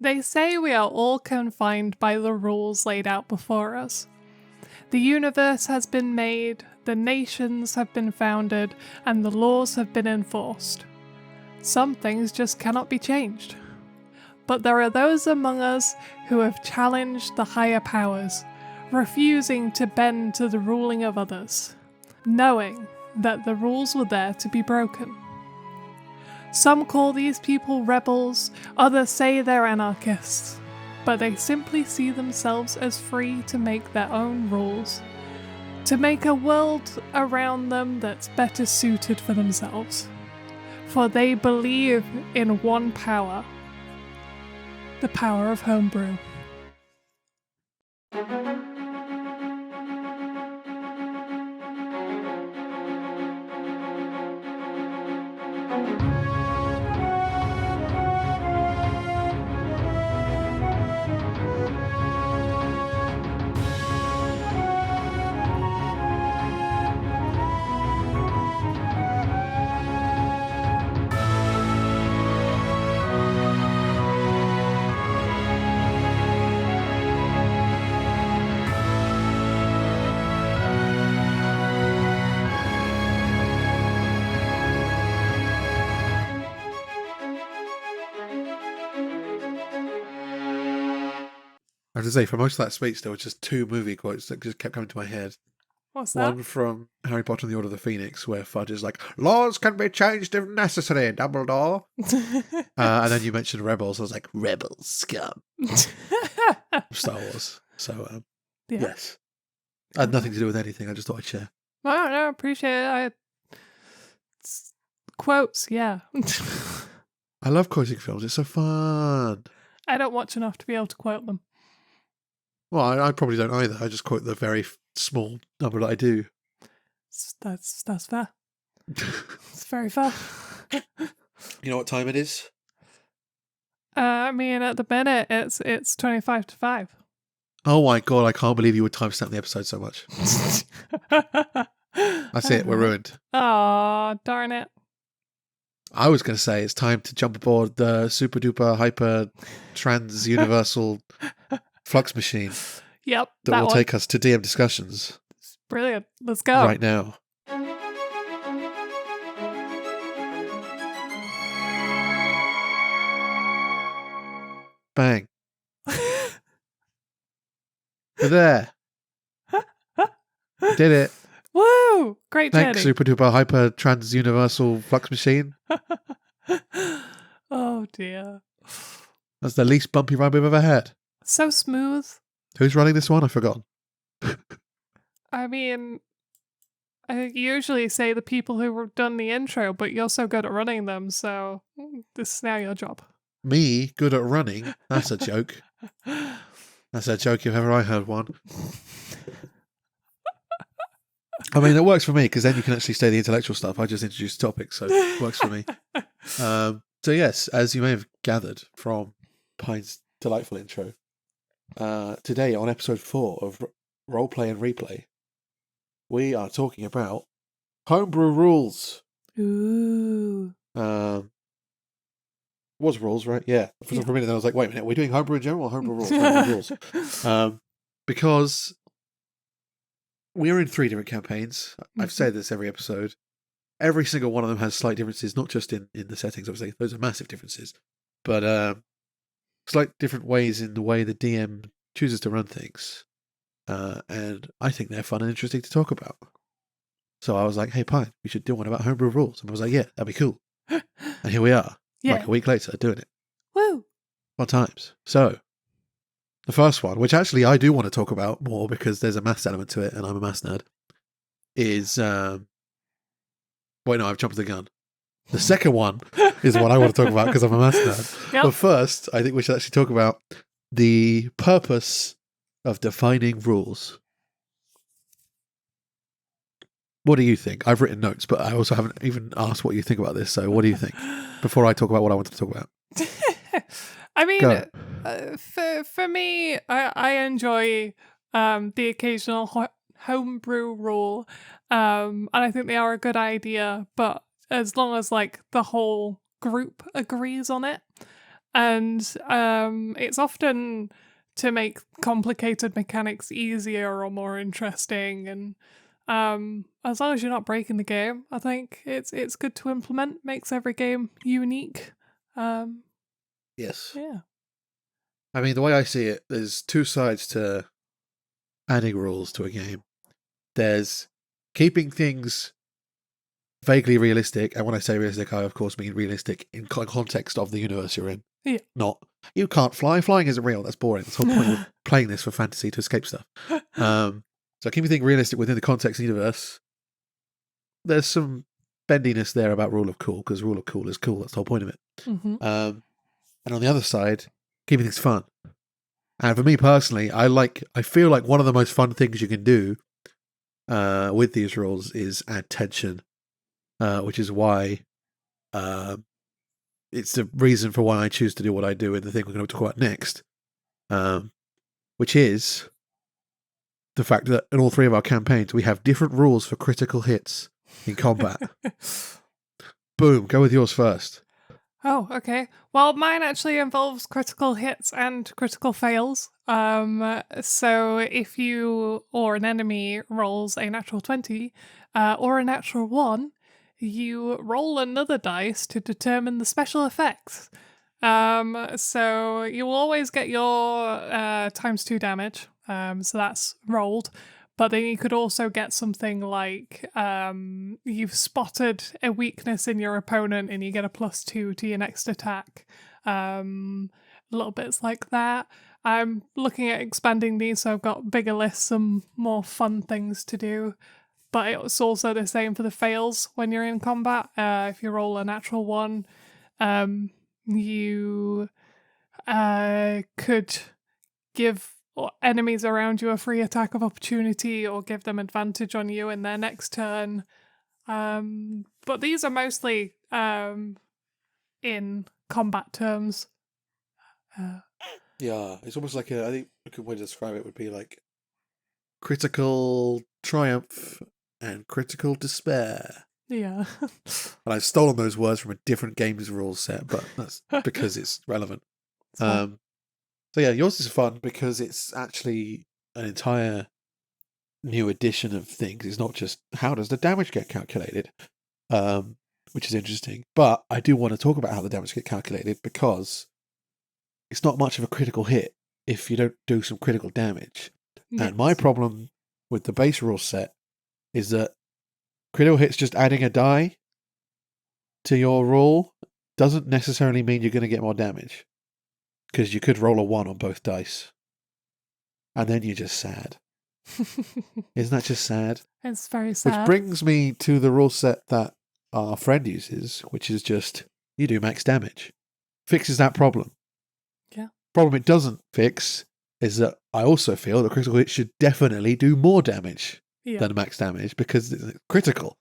They say we are all confined by the rules laid out before us. The universe has been made, the nations have been founded, and the laws have been enforced. Some things just cannot be changed. But there are those among us who have challenged the higher powers, refusing to bend to the ruling of others, knowing that the rules were there to be broken. Some call these people rebels, others say they're anarchists, but they simply see themselves as free to make their own rules, to make a world around them that's better suited for themselves. For they believe in one power, the power of homebrew. I have to say, for most of that speech, there were just two movie quotes that just kept coming to my head. What's that? One from Harry Potter and the Order of the Phoenix, where Fudge is like, "Laws can be changed if necessary, Dumbledore." And then you mentioned rebels. I was like, "Rebels, scum." Star Wars. So, yes. I had nothing to do with anything. I just thought I'd share. Well, no, appreciate it. Quotes, yeah. I love quoting films. It's so fun. I don't watch enough to be able to quote them. Well, I probably don't either. I just quote the very small number that I do. That's fair. It's very fair. You know what time it is? I mean, at the minute, it's 25 to 5. Oh my god, I can't believe you would timestamp the episode so much. That's it, we're ruined. Aw, darn it. I was going to say it's time to jump aboard the super duper hyper trans universal flux machine. Yep. That will take us to DM discussions. Brilliant. Let's go. Right now. Bang. We're there. Did it. Woo! Great journey. Thanks, super duper hyper trans universal flux machine. Oh dear. That's the least bumpy ride we've ever had. So smooth. Who's running this one? I've forgotten. I mean, I usually say the people who have done the intro, but you're so good at running them, so this is now your job. Me, good at running? That's a joke. That's a joke if ever I heard one. I mean, it works for me because then you can actually say the intellectual stuff. I just introduce topics, so it works for me. So yes, as you may have gathered from Pine's delightful intro, today on episode 4 of Roleplay and Replay, we are talking about homebrew rules. Ooh. Was rules, right? Yeah. For a minute, then I was like, wait a minute, are we doing homebrew in general or homebrew rules? Homebrew rules. Because we're in 3 different campaigns. I've said this every episode. Every single one of them has slight differences, not just in the settings, obviously. Those are massive differences. But slight different ways in the way the DM chooses to run things. And I think they're fun and interesting to talk about. So I was like, hey, Pine, we should do one about homebrew rules. And I was like, yeah, that'd be cool. And here we are, like a week later, doing it. Woo! Fun times. So, the first one, which actually I do want to talk about more because there's a maths element to it, and I'm a maths nerd, is... Wait, no, I've jumped the gun. The second one is what I want to talk about because I'm a maths nerd. Yep. But first, I think we should actually talk about the purpose of defining rules. What do you think? I've written notes, but I also haven't even asked what you think about this. So what do you think before I talk about what I wanted to talk about? I mean, for me, I enjoy the occasional homebrew rule, and I think they are a good idea, but as long as like the whole group agrees on it, And it's often to make complicated mechanics easier or more interesting, and as long as you're not breaking the game, I think it's good to implement. Makes every game unique. Yes. Yeah. I mean, the way I see it, there's two sides to adding rules to a game. There's keeping things vaguely realistic, and when I say realistic, I of course mean realistic in context of the universe you're in. Yeah. Not, you can't fly. Flying isn't real. That's boring. That's the whole point of playing this for fantasy to escape stuff. So keeping things realistic within the context of the universe, there's some bendiness there about rule of cool, because rule of cool is cool. That's the whole point of it. Mm-hmm. And on the other side, keeping things fun. And for me personally, I feel like one of the most fun things you can do with these rules is add tension, which is why it's the reason for why I choose to do what I do in the thing we're going to talk about next, which is the fact that in all three of our campaigns, we have different rules for critical hits in combat. Boom, go with yours first. Oh, okay. Well, mine actually involves critical hits and critical fails. So if you or an enemy rolls a natural 20 or a natural 1, you roll another dice to determine the special effects. So you will always get your ×2 damage. So that's rolled. But then you could also get something like you've spotted a weakness in your opponent and you get a +2 to your next attack. Little bits like that. I'm looking at expanding these, so I've got bigger lists, some more fun things to do. But it's also the same for the fails when you're in combat. If you roll a natural 1, you could give enemies around you a free attack of opportunity or give them advantage on you in their next turn. But these are mostly in combat terms. Yeah, it's almost like I think a good way to describe it would be like critical triumph and critical despair. Yeah. And I've stolen those words from a different games rules set, but that's because it's relevant. So yeah, yours is fun because it's actually an entire new edition of things. It's not just how does the damage get calculated, which is interesting. But I do want to talk about how the damage gets calculated because it's not much of a critical hit if you don't do some critical damage. Yes. And my problem with the base rule set is that critical hits just adding a die to your roll doesn't necessarily mean you're going to get more damage. Because you could roll a 1 on both dice. And then you're just sad. Isn't that just sad? It's very sad. Which brings me to the rule set that our friend uses, which is just, you do max damage. Fixes that problem. Yeah. Problem it doesn't fix is that I also feel that critical hit should definitely do more damage than max damage because it's critical.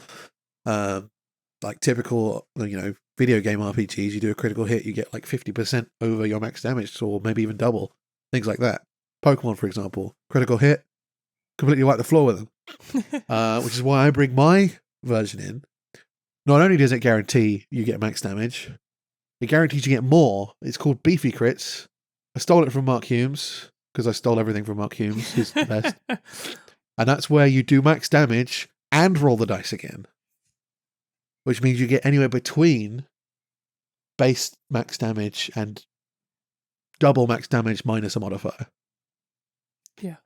Like typical, video game RPGs, you do a critical hit, you get like 50% over your max damage, or maybe even double. Things like that. Pokemon, for example, critical hit, completely wipe the floor with them. Which is why I bring my version in. Not only does it guarantee you get max damage, it guarantees you get more. It's called Beefy Crits. I stole it from Mark Humes, because I stole everything from Mark Humes. He's the best. And that's where you do max damage and roll the dice again. Which means you get anywhere between base max damage and double max damage minus a modifier. Yeah.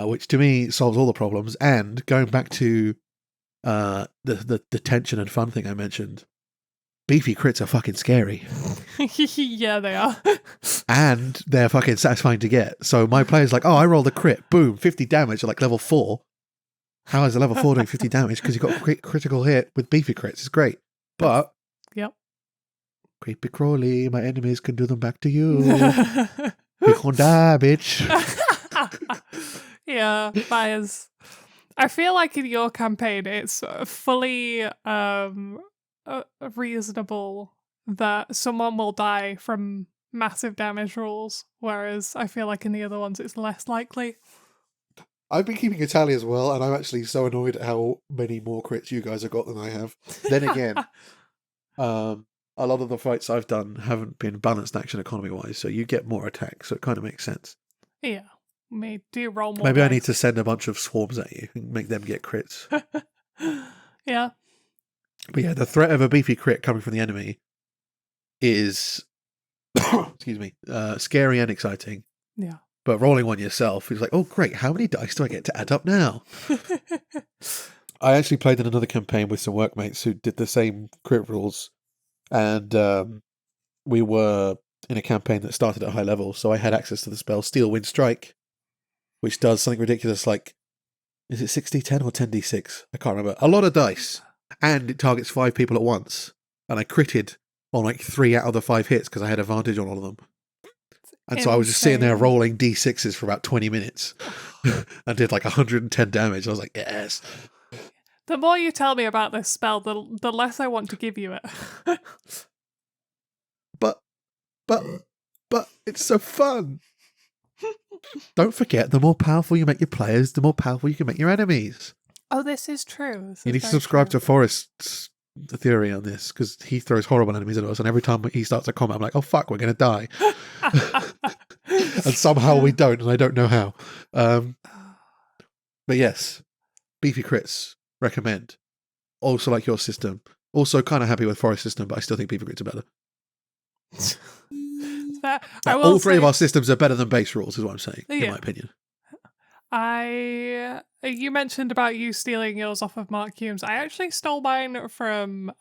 Which to me solves all the problems. And going back to the tension and fun thing I mentioned, beefy crits are fucking scary. Yeah, they are. And they're fucking satisfying to get. So my player's like, oh, I rolled a crit. Boom, 50 damage at like level 4. How is a level 4 doing 50 damage? Because you've got a critical hit with beefy crits. It's great. But, yep. creepy crawly, my enemies can do them back to you. You can't die, bitch. Yeah, that is. I feel like in your campaign, it's fully reasonable that someone will die from massive damage rolls, whereas I feel like in the other ones, it's less likely. I've been keeping a tally as well, and I'm actually so annoyed at how many more crits you guys have got than I have. Then again, a lot of the fights I've done haven't been balanced action economy-wise, so you get more attack, so it kind of makes sense. Yeah. Do you roll more Maybe I need dice? to send a bunch of swarms at you and make them get crits. Yeah. But yeah, the threat of a beefy crit coming from the enemy is, excuse me, scary and exciting. Yeah. But rolling one yourself is like, oh great, how many dice do I get to add up now? I actually played in another campaign with some workmates who did the same crit rules, and we were in a campaign that started at high level, so I had access to the spell Steel Wind Strike, which does something ridiculous like, is it 6d10 or 10d6? I can't remember. A lot of dice, and it targets 5 people at once, and I critted on like 3 out of the 5 hits because I had advantage on all of them. And so I was just sitting there rolling d6s for about 20 minutes and did like 110 damage. I was like, yes. The more you tell me about this spell, the less I want to give you it. But it's so fun. Don't forget, the more powerful you make your players, the more powerful you can make your enemies. Oh, this is true. You need to subscribe to Forrest's theory on this, because he throws horrible enemies at us, and every time he starts a combat, I'm like, oh fuck, we're going to die. And somehow we don't, and I don't know how. But yes, beefy crits, recommend. Also like your system. Also kind of happy with Forrest's system, but I still think beefy crits are better. All three of our systems are better than base rules, is what I'm saying, in my opinion. You mentioned about you stealing yours off of Mark Humes. I actually stole mine from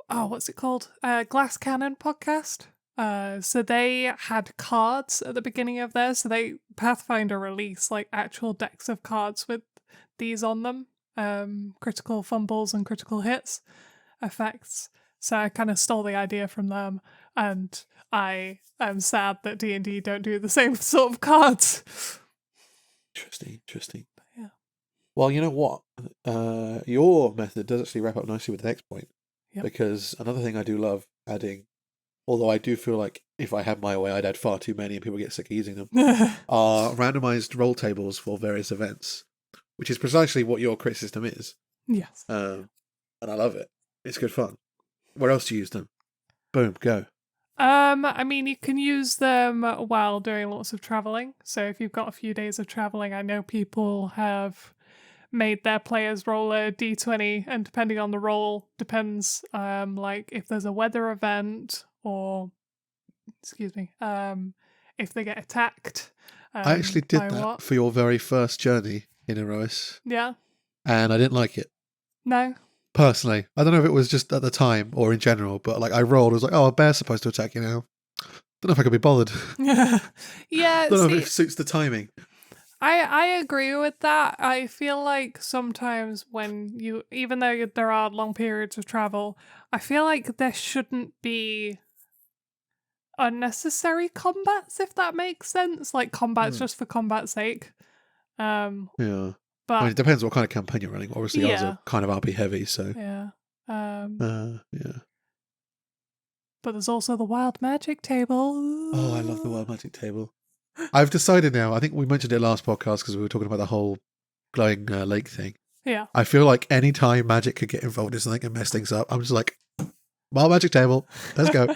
what's it called? Glass Cannon podcast. So they had cards at the beginning of theirs. So Pathfinder released like actual decks of cards with these on them. Critical fumbles and critical hits effects. So I kind of stole the idea from them, and I am sad that D&D don't do the same sort of cards. Interesting. Yeah. Well, you know what? Your method does actually wrap up nicely with the next point. Yep. Because another thing I do love adding, although I do feel like if I had my way, I'd add far too many and people get sick of using them, are randomized roll tables for various events, which is precisely what your crit system is. Yes. And I love it. It's good fun. Where else do you use them? Boom, go. I mean, you can use them while doing lots of traveling. So if you've got a few days of traveling, I know people have made their players roll a d20, and depending on the roll, depends, like if there's a weather event or, if they get attacked. I actually did that for your very first journey in Erois. Yeah. And I didn't like it. No. Personally, I don't know if it was just at the time or in general, but like I rolled, I was like, "Oh, a bear's supposed to attack you now." Don't know if I could be bothered. Yeah. Don't know if it suits the timing. I agree with that. I feel like sometimes when even though there are long periods of travel, I feel like there shouldn't be unnecessary combats, if that makes sense. Like combats just for combat's sake. Yeah. But I mean, it depends what kind of campaign you're running. Obviously, ours are kind of RP heavy, so yeah. yeah. But there's also the wild magic table. Oh, I love the wild magic table. I've decided now. I think we mentioned it last podcast because we were talking about the whole glowing lake thing. Yeah. I feel like any time magic could get involved in something and mess things up, I'm just like, wild magic table. Let's go.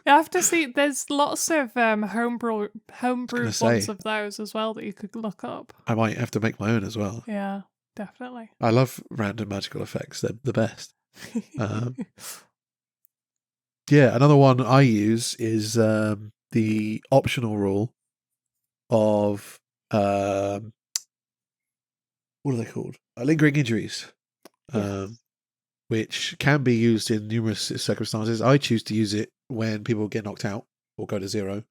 You have to see. There's lots of homebrew ones of those as well that you could look up. I might have to make my own as well. Yeah, definitely. I love random magical effects. They're the best. Yeah, another one I use is the optional rule of what are they called? Lingering injuries, which can be used in numerous circumstances. I choose to use it when people get knocked out or go to 0.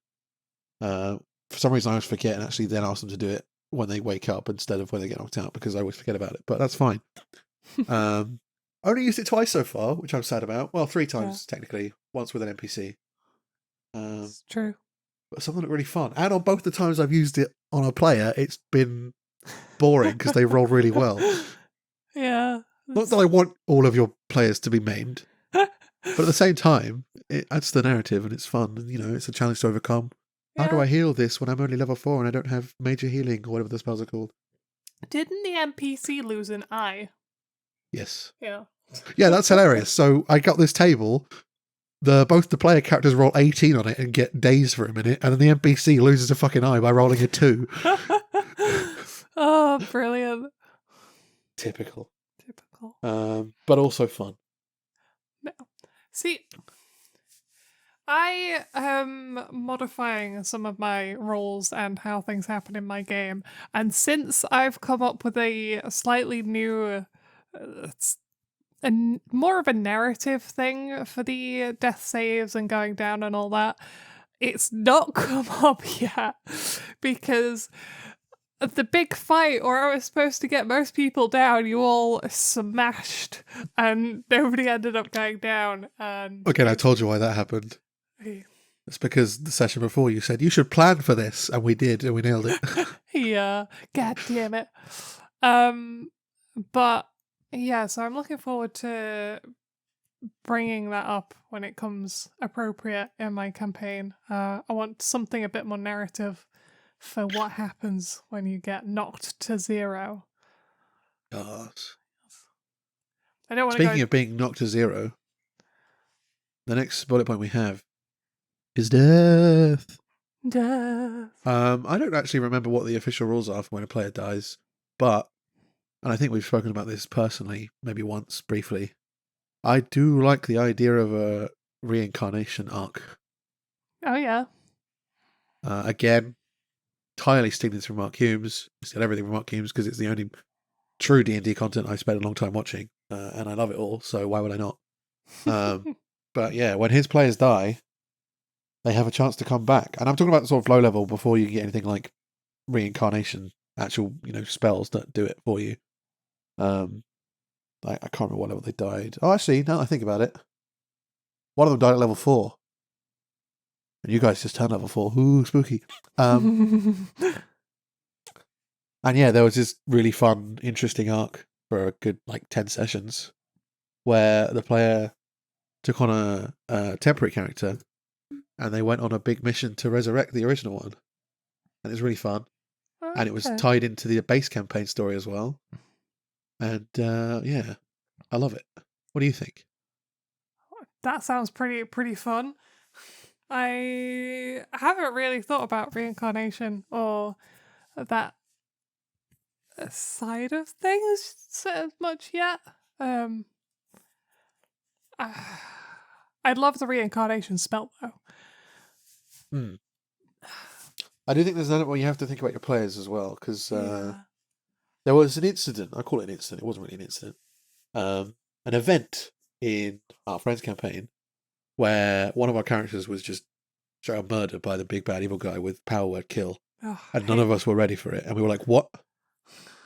For some reason, I always forget and actually then ask them to do it when they wake up instead of when they get knocked out, because I always forget about it. But that's fine. I only used it twice so far, which I'm sad about. Well, 3 times technically. Once with an NPC. It's true. But some of them are really fun. And on both the times I've used it on a player, it's been boring because they roll really well. Yeah. Not that I want all of your players to be maimed, but at the same time, it adds to the narrative and it's fun. And, it's a challenge to overcome. How do I heal this when I'm only level 4 and I don't have major healing or whatever the spells are called? Didn't the NPC lose an eye? Yes. Yeah. Yeah, that's hilarious. So I got this table. Both the player characters roll 18 on it and get dazed for a minute, and then the NPC loses a fucking eye by rolling a 2. Oh, brilliant. Typical. Typical. But also fun. No. See, I am modifying some of my roles and how things happen in my game, and since I've come up with a slightly new, more of a narrative thing for the death saves and going down and all that, it's not come up yet because the big fight where I was supposed to get most people down, you all smashed and nobody ended up going down. And Again, I told you why that happened. It's because the session before you said you should plan for this, and we did, and we nailed it. Yeah, god damn it. But yeah, so I'm looking forward to bringing that up when it comes appropriate in my campaign. I want something a bit more narrative for what happens when you get knocked to 0. Gosh. I don't want to Speaking of being knocked to 0, the next bullet point we have is death. Death. I don't actually remember what the official rules are for when a player dies, but, and I think we've spoken about this personally, maybe once briefly, I do like the idea of a reincarnation arc. Oh yeah. Again, entirely stealing this from Mark Humes. I said everything from Mark Humes because it's the only true D&D content I've spent a long time watching, and I love it all, so why would I not? But yeah, when his players die, they have a chance to come back. And I'm talking about sort of low level before you get anything like reincarnation, actual, spells that do it for you. I can't remember what level they died. Oh, actually, now that I think about it, one of them died at level 4. And you guys just turned level 4. Ooh, spooky. And yeah, there was this really fun, interesting arc for a good 10 sessions where the player took on a temporary character and they went on a big mission to resurrect the original one. And it was really fun. Okay. And it was tied into the base campaign story as well. And yeah, I love it. What do you think? That sounds pretty fun. I haven't really thought about reincarnation or that side of things so much yet. I'd love the reincarnation spell though. I do think there's another one you have to think about your players as well, because Yeah. there was an incident. I call it an incident. It wasn't really an incident. An event in our friend's campaign where one of our characters was just straight up murdered by the big bad evil guy with power word kill, and none of us were ready for it, and we were like, "What?"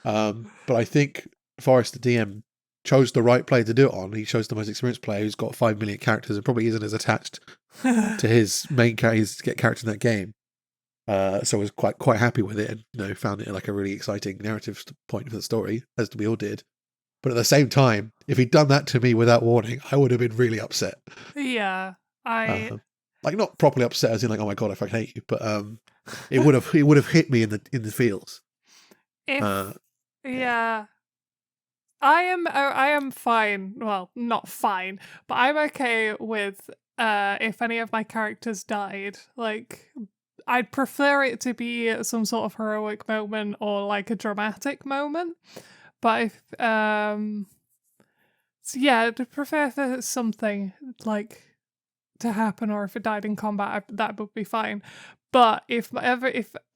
But I think Forrest, the DM, chose the right player to do it on. He chose the most experienced player who's got 5 million characters and probably isn't as attached to his main character in that game. So I was quite happy with it, and found it like a really exciting narrative point for the story, as we all did. But at the same time, if he'd done that to me without warning, I would have been really upset. Yeah, not properly upset as in like, oh my god, I fucking hate you, but it would have hit me in the feels. Yeah. I am fine. Well, not fine, but I'm okay with if any of my characters died. Like, I'd prefer it to be some sort of heroic moment or like a dramatic moment. But if so yeah, I'd prefer for something like to happen, or if it died in combat, that would be fine. But if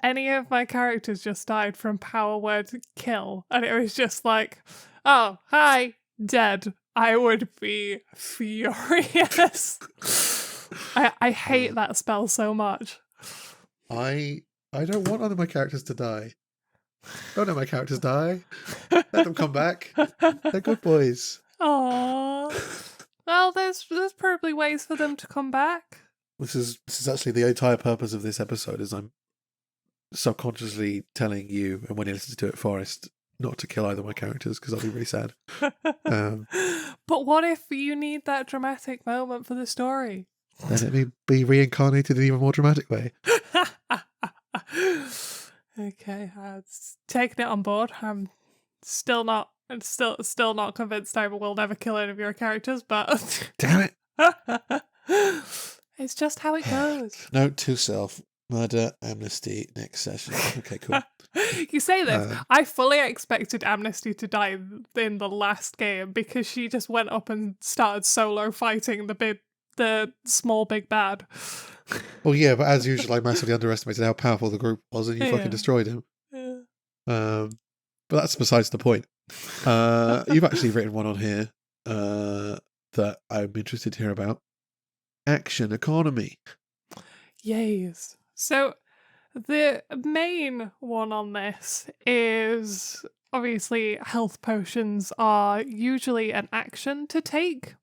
any of my characters just died from power word kill, and it was just like, oh, hi, dead, I would be furious. I hate that spell so much. I don't want none of my characters to die. Don't let my characters die. Let them come back. They're good boys. Aww. Well, there's probably ways for them to come back. This is actually the entire purpose of this episode, is I'm subconsciously telling you, and when you listen to it, Forrest, not to kill either of my characters, because I'll be really sad. But what if you need that dramatic moment for the story? Then let me be reincarnated in an even more dramatic way. Okay, I've taken it on board. I'm still not I'm still not convinced I will never kill any of your characters, but Damn it. It's just how it goes. Note to self: murder Amnesty next session. Okay, cool. You say this. I fully expected Amnesty to die in the last game because she just went up and started solo fighting the small big bad. Well, yeah, but as usual, I massively underestimated how powerful the group was, and you fucking destroyed him. Yeah. But that's besides the point. You've actually written one on here that I'm interested to hear about. Action economy. Yes. So the main one on this is obviously health potions are usually an action to take.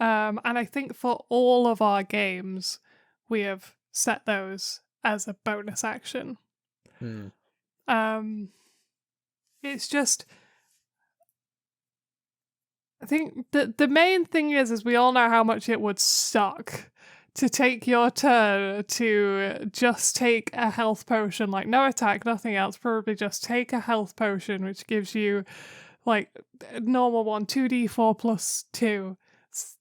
And I think for all of our games, we have set those as a bonus action. It's just, I think the main thing is we all know how much it would suck to take your turn to just take a health potion, like no attack, nothing else, probably just take a health potion, which gives you like a normal one, 2d4 plus 2.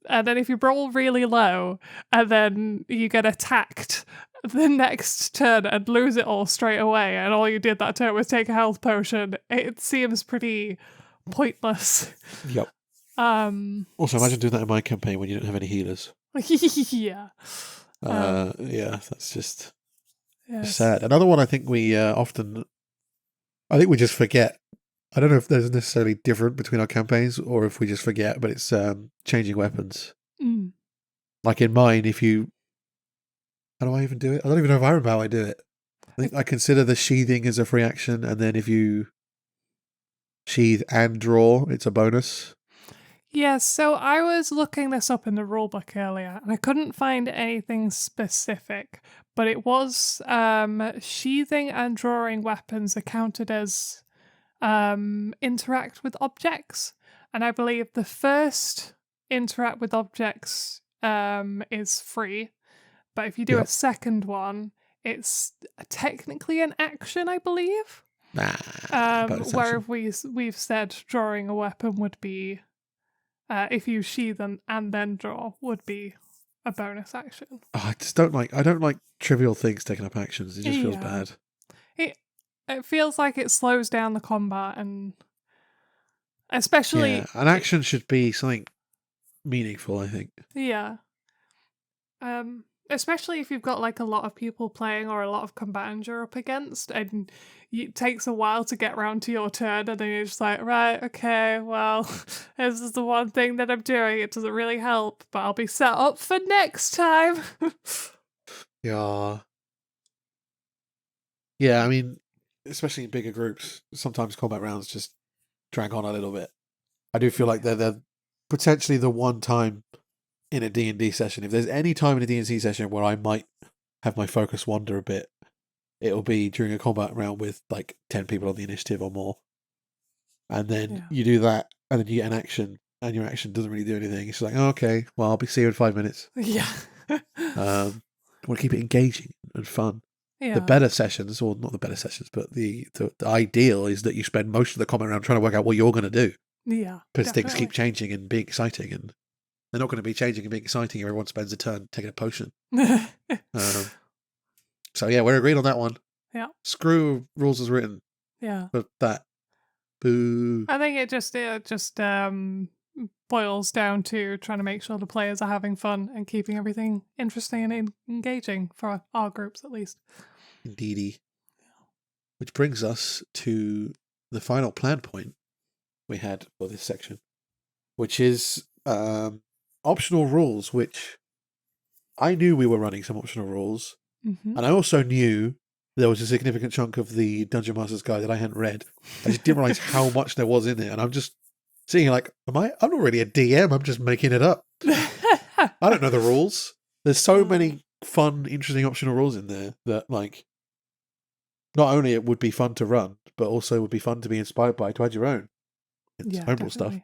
And then if you roll really low and then you get attacked the next turn and lose it all straight away, and all you did that turn was take a health potion, it seems pretty pointless. Yep. Also, imagine doing that in my campaign when you don't have any healers. Yeah. Yeah, that's just sad. Another one I think we we just forget. I don't know if there's necessarily different between our campaigns or if we just forget, but it's changing weapons. Like in mine, how do I even do it? I don't even know if I remember how I do it. I think I consider the sheathing as a free action, and then if you sheath and draw, it's a bonus. Yes, so I was looking this up in the rulebook earlier, and I couldn't find anything specific, but it was sheathing and drawing weapons are counted as interact with objects, and I believe the first interact with objects is free, but if you do a second one, it's technically an action, I believe. Where we've said drawing a weapon would be, if you sheath and then draw, would be a bonus action. I don't like trivial things taking up actions. It just feels bad. It feels like it slows down the combat, and especially an action should be something meaningful, I think. Yeah. Especially if you've got like a lot of people playing or a lot of combatants you're up against, and it takes a while to get round to your turn, and then you're just like, right, okay, well, this is the one thing that I'm doing. It doesn't really help, but I'll be set up for next time. Yeah. Yeah, I mean, especially in bigger groups, sometimes combat rounds just drag on a little bit. I do feel like they're potentially the one time in a D&D session. If there's any time in a D&D session where I might have my focus wander a bit, it'll be during a combat round with like 10 people on the initiative or more. And then you do that, and then you get an action, and your action doesn't really do anything. It's like, oh, okay, well, I'll see you in 5 minutes. Yeah. I want to keep it engaging and fun. Yeah. The better sessions, or not the better sessions, but the ideal is that you spend most of the combat round trying to work out what you're going to do. Yeah. Because things keep changing and being exciting, and they're not going to be changing and being exciting if everyone spends a turn taking a potion. So yeah, we're agreed on that one. Yeah. Screw rules as written. Yeah. But that. Boo. I think it just boils down to trying to make sure the players are having fun and keeping everything interesting and engaging for our groups, at least. Indeedy. Which brings us to the final plan point we had for this section, which is optional rules, which I knew we were running some optional rules, and I also knew there was a significant chunk of the Dungeon Master's Guide that I hadn't read. I just didn't realise how much there was in it, and I'm just sitting here like, I'm not really a DM, I'm just making it up. I don't know the rules. There's so many fun, interesting optional rules in there that, like, not only it would be fun to run, but also would be fun to be inspired by, to add your own. It's homebrew stuff.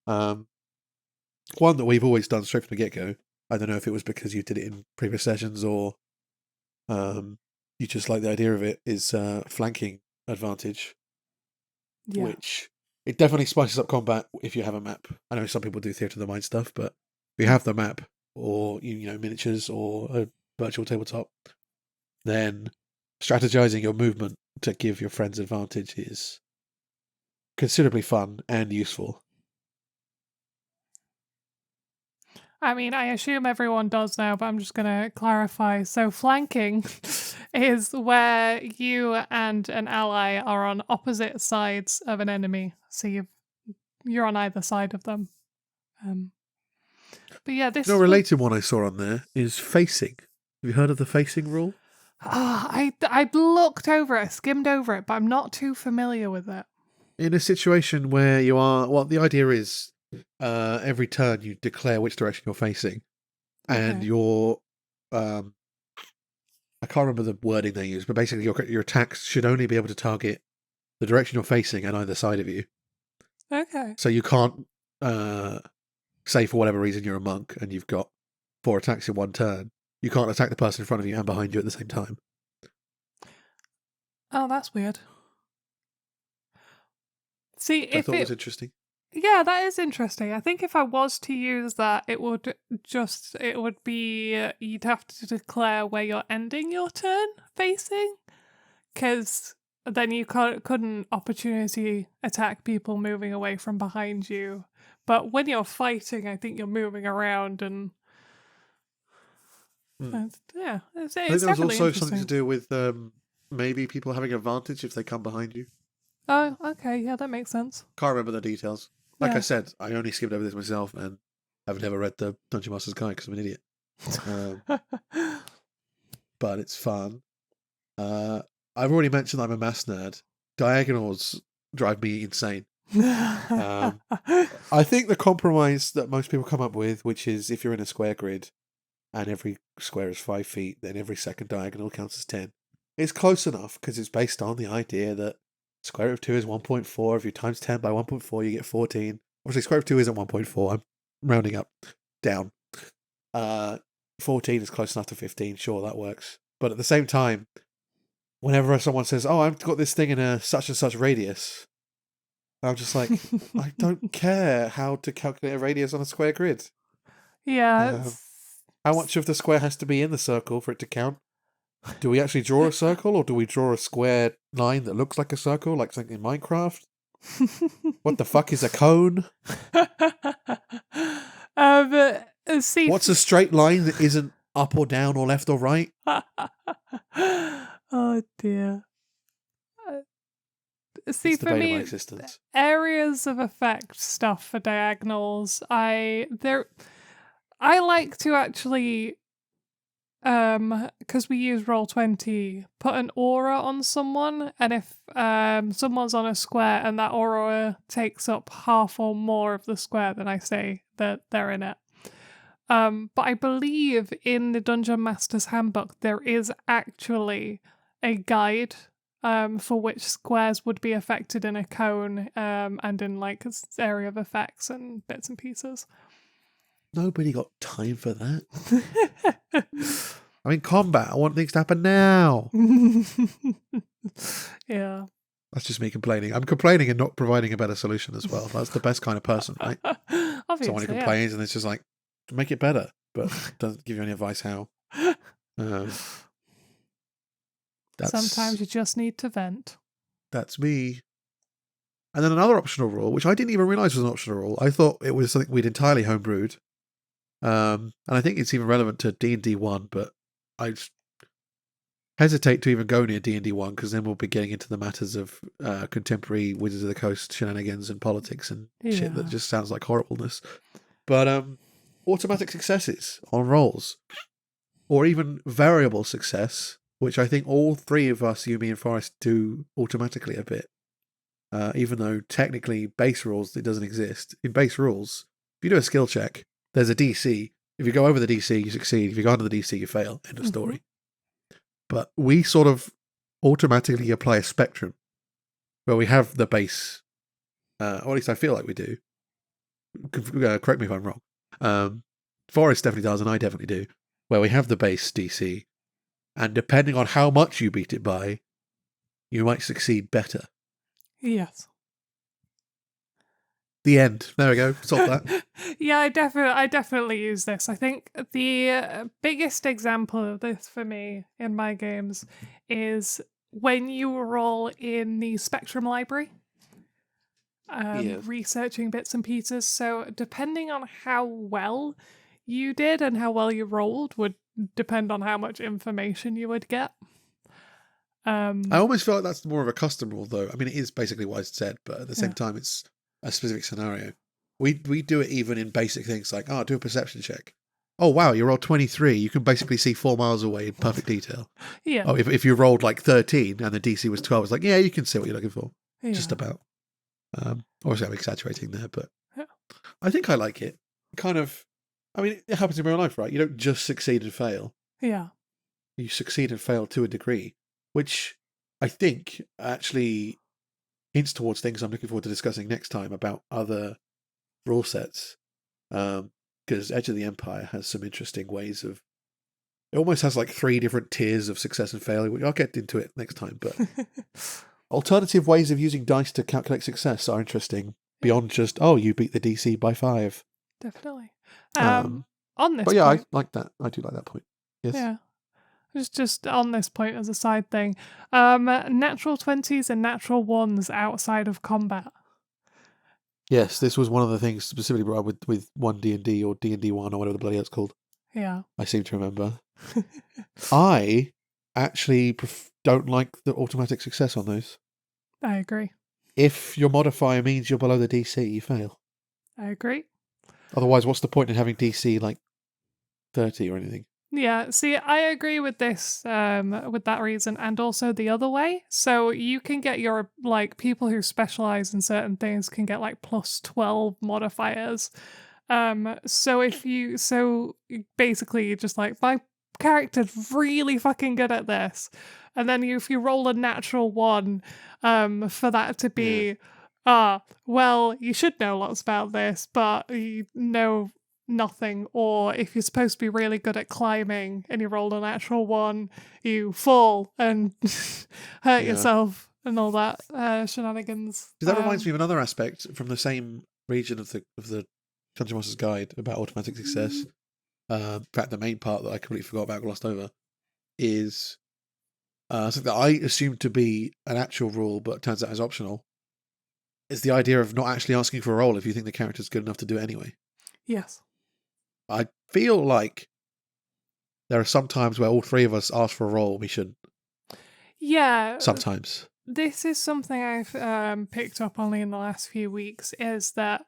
One that we've always done straight from the get-go. I don't know if it was because you did it in previous sessions or you just like the idea of it, is flanking advantage, which It definitely spices up combat if you have a map. I know some people do Theatre of the Mind stuff, but if you have the map or miniatures or a virtual tabletop, then strategizing your movement to give your friends advantage is considerably fun and useful. I mean, I assume everyone does now, but I'm just going to clarify. So flanking is where you and an ally are on opposite sides of an enemy. So you're on either side of them. But yeah, this a related one I saw on there is facing. Have you heard of the facing rule? I looked over it, I skimmed over it, but I'm not too familiar with it. In a situation where you are, well, the idea is every turn you declare which direction you're facing, and your I can't remember the wording they use, but basically your attacks should only be able to target the direction you're facing and either side of you. Okay. So you can't say for whatever reason you're a monk and you've got 4 attacks in one turn. You can't attack the person in front of you and behind you at the same time. Oh, that's weird. See, I thought it was interesting. Yeah, that is interesting. I think if I was to use that, it would be you'd have to declare where you're ending your turn facing, because then you couldn't opportunity attack people moving away from behind you. But when you're fighting, I think you're moving around and yeah, it's I think there was also interesting. something to do with maybe people having advantage if they come behind you. Oh, okay, yeah, that makes sense. Can't remember the details. Like Yeah. I said, I only skimmed over this myself and I've never read the Dungeon Master's Guide because I'm an idiot. But it's fun. I've already mentioned I'm a maths nerd. Diagonals drive me insane. I think the compromise that most people come up with, which is if you're in a square grid and every square is 5 feet, then every second diagonal counts as 10. It's close enough because it's based on the idea that square root of 2 is 1.4. If you times 10 by 1.4, you get 14. Obviously, square root of 2 isn't 1.4. I'm rounding up, down. 14 is close enough to 15. Sure, that works. But at the same time, whenever someone says, oh, I've got this thing in a such and such radius, I'm just like, I don't care how to calculate a radius on a square grid. Yeah. How much of the square has to be in the circle for it to count? Do we actually draw a circle, or do we draw a square line that looks like a circle, like something in Minecraft? What the fuck is a cone? What's a straight line that isn't up or down or left or right? Oh dear. See, it's the for bane me, of my existence. Areas of effect stuff for diagonals, I like to actually, because we use Roll20, put an aura on someone, and if someone's on a square and that aura takes up half or more of the square, then I say that they're in it. But I believe in the Dungeon Master's Handbook there is actually a guide for which squares would be affected in a cone, and in like area of effects and bits and pieces. Nobody got time for that. I'm in combat. I want things to happen now. Yeah. That's just me complaining. I'm complaining and not providing a better solution as well. That's the best kind of person, right? Obviously, someone who complains and it's just like, make it better, but doesn't give you any advice how. Sometimes you just need to vent. That's me. And then another optional rule, which I didn't even realise was an optional rule. I thought it was something we'd entirely homebrewed. And I think it's even relevant to D&D 1, but I hesitate to even go near D&D 1 because then we'll be getting into the matters of contemporary Wizards of the Coast shenanigans and politics and shit that just sounds like horribleness. But automatic successes on rolls, or even variable success, which I think all three of us, you, me, and Forrest, do automatically a bit. Even though technically base rules, it doesn't exist. In base rules, if you do a skill check, there's a DC. If you go over the DC, you succeed. If you go under the DC, you fail. End of story. But we sort of automatically apply a spectrum where we have the base, or at least I feel like we do. Correct me if I'm wrong. Forrest definitely does, and I definitely do, where we have the base DC, and depending on how much you beat it by, you might succeed better. Yes. The end. There we go. Solve that. Yeah, I definitely use this. I think the biggest example of this for me in my games is when you roll in the Spectrum library, researching bits and pieces. So depending on how well you did and how well you rolled would depend on how much information you would get. I almost feel like that's more of a custom rule, though. I mean, it is basically what I said, but at the same time, it's a specific scenario. We do it even in basic things like, do a perception check. Oh, wow, you rolled 23. You can basically see 4 miles away in perfect detail. Yeah. Oh, if you rolled like 13 and the DC was 12, it's like, yeah, you can see what you're looking for. Yeah. Just about. Obviously, I'm exaggerating there, but I think I like it. Kind of, I mean, it happens in real life, right? You don't just succeed and fail. Yeah. You succeed and fail to a degree, which I think actually hints towards things I'm looking forward to discussing next time about other rule sets. Because Edge of the Empire has some interesting ways of... It almost has like 3 different tiers of success and failure, which I'll get into it next time, but... Alternative ways of using dice to calculate success are interesting, beyond just, you beat the DC by 5. Definitely. On this but yeah, point, I like that. I do like that point. Yes. Yeah. Just on this point as a side thing, natural 20s and natural 1s outside of combat. Yes, this was one of the things specifically brought up with 1D&D or D&D 1 or whatever the bloody it's called. Yeah. I seem to remember. I actually don't like the automatic success on those. I agree. If your modifier means you're below the DC, you fail. I agree. Otherwise, what's the point in having DC like 30 or anything? Yeah, see, I agree with this, with that reason, and also the other way. So you can get your, like, people who specialize in certain things can get, like, plus 12 modifiers. So basically, you're just like, my character's really fucking good at this. And then if you roll a natural 1, for that to be, well, you should know lots about this, but you know nothing. Or if you're supposed to be really good at climbing and you roll a natural 1, you fall and hurt yourself and all that shenanigans. That reminds me of another aspect from the same region of the Dungeon Master's Guide about automatic success. In fact, the main part that I completely forgot about, glossed over, is something that I assumed to be an actual rule, but turns out is optional. Is the idea of not actually asking for a roll if you think the character's good enough to do it anyway. Yes. I feel like there are some times where all 3 of us ask for a roll, we shouldn't. Yeah. Sometimes. This is something I've picked up only in the last few weeks, is that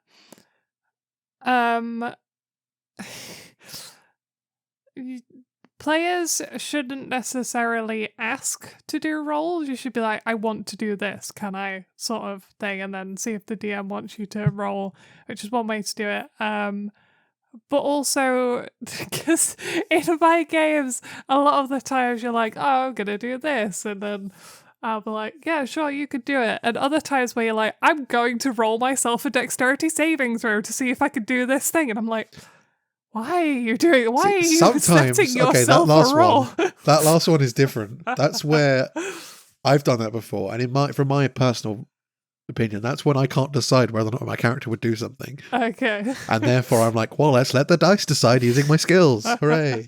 players shouldn't necessarily ask to do rolls. You should be like, I want to do this, can I, sort of thing, and then see if the DM wants you to roll, which is one way to do it. But also, because in my games, a lot of the times you're like, I'm going to do this, and then I'll be like, yeah, sure, you could do it. And other times where you're like, I'm going to roll myself a dexterity saving throw to see if I can do this thing. And I'm like, why are you setting yourself a roll? That last one is different. That's where I've done that before. And from my personal opinion, that's when I can't decide whether or not my character would do something. Okay. And therefore I'm like, well, let's let the dice decide using my skills. Hooray.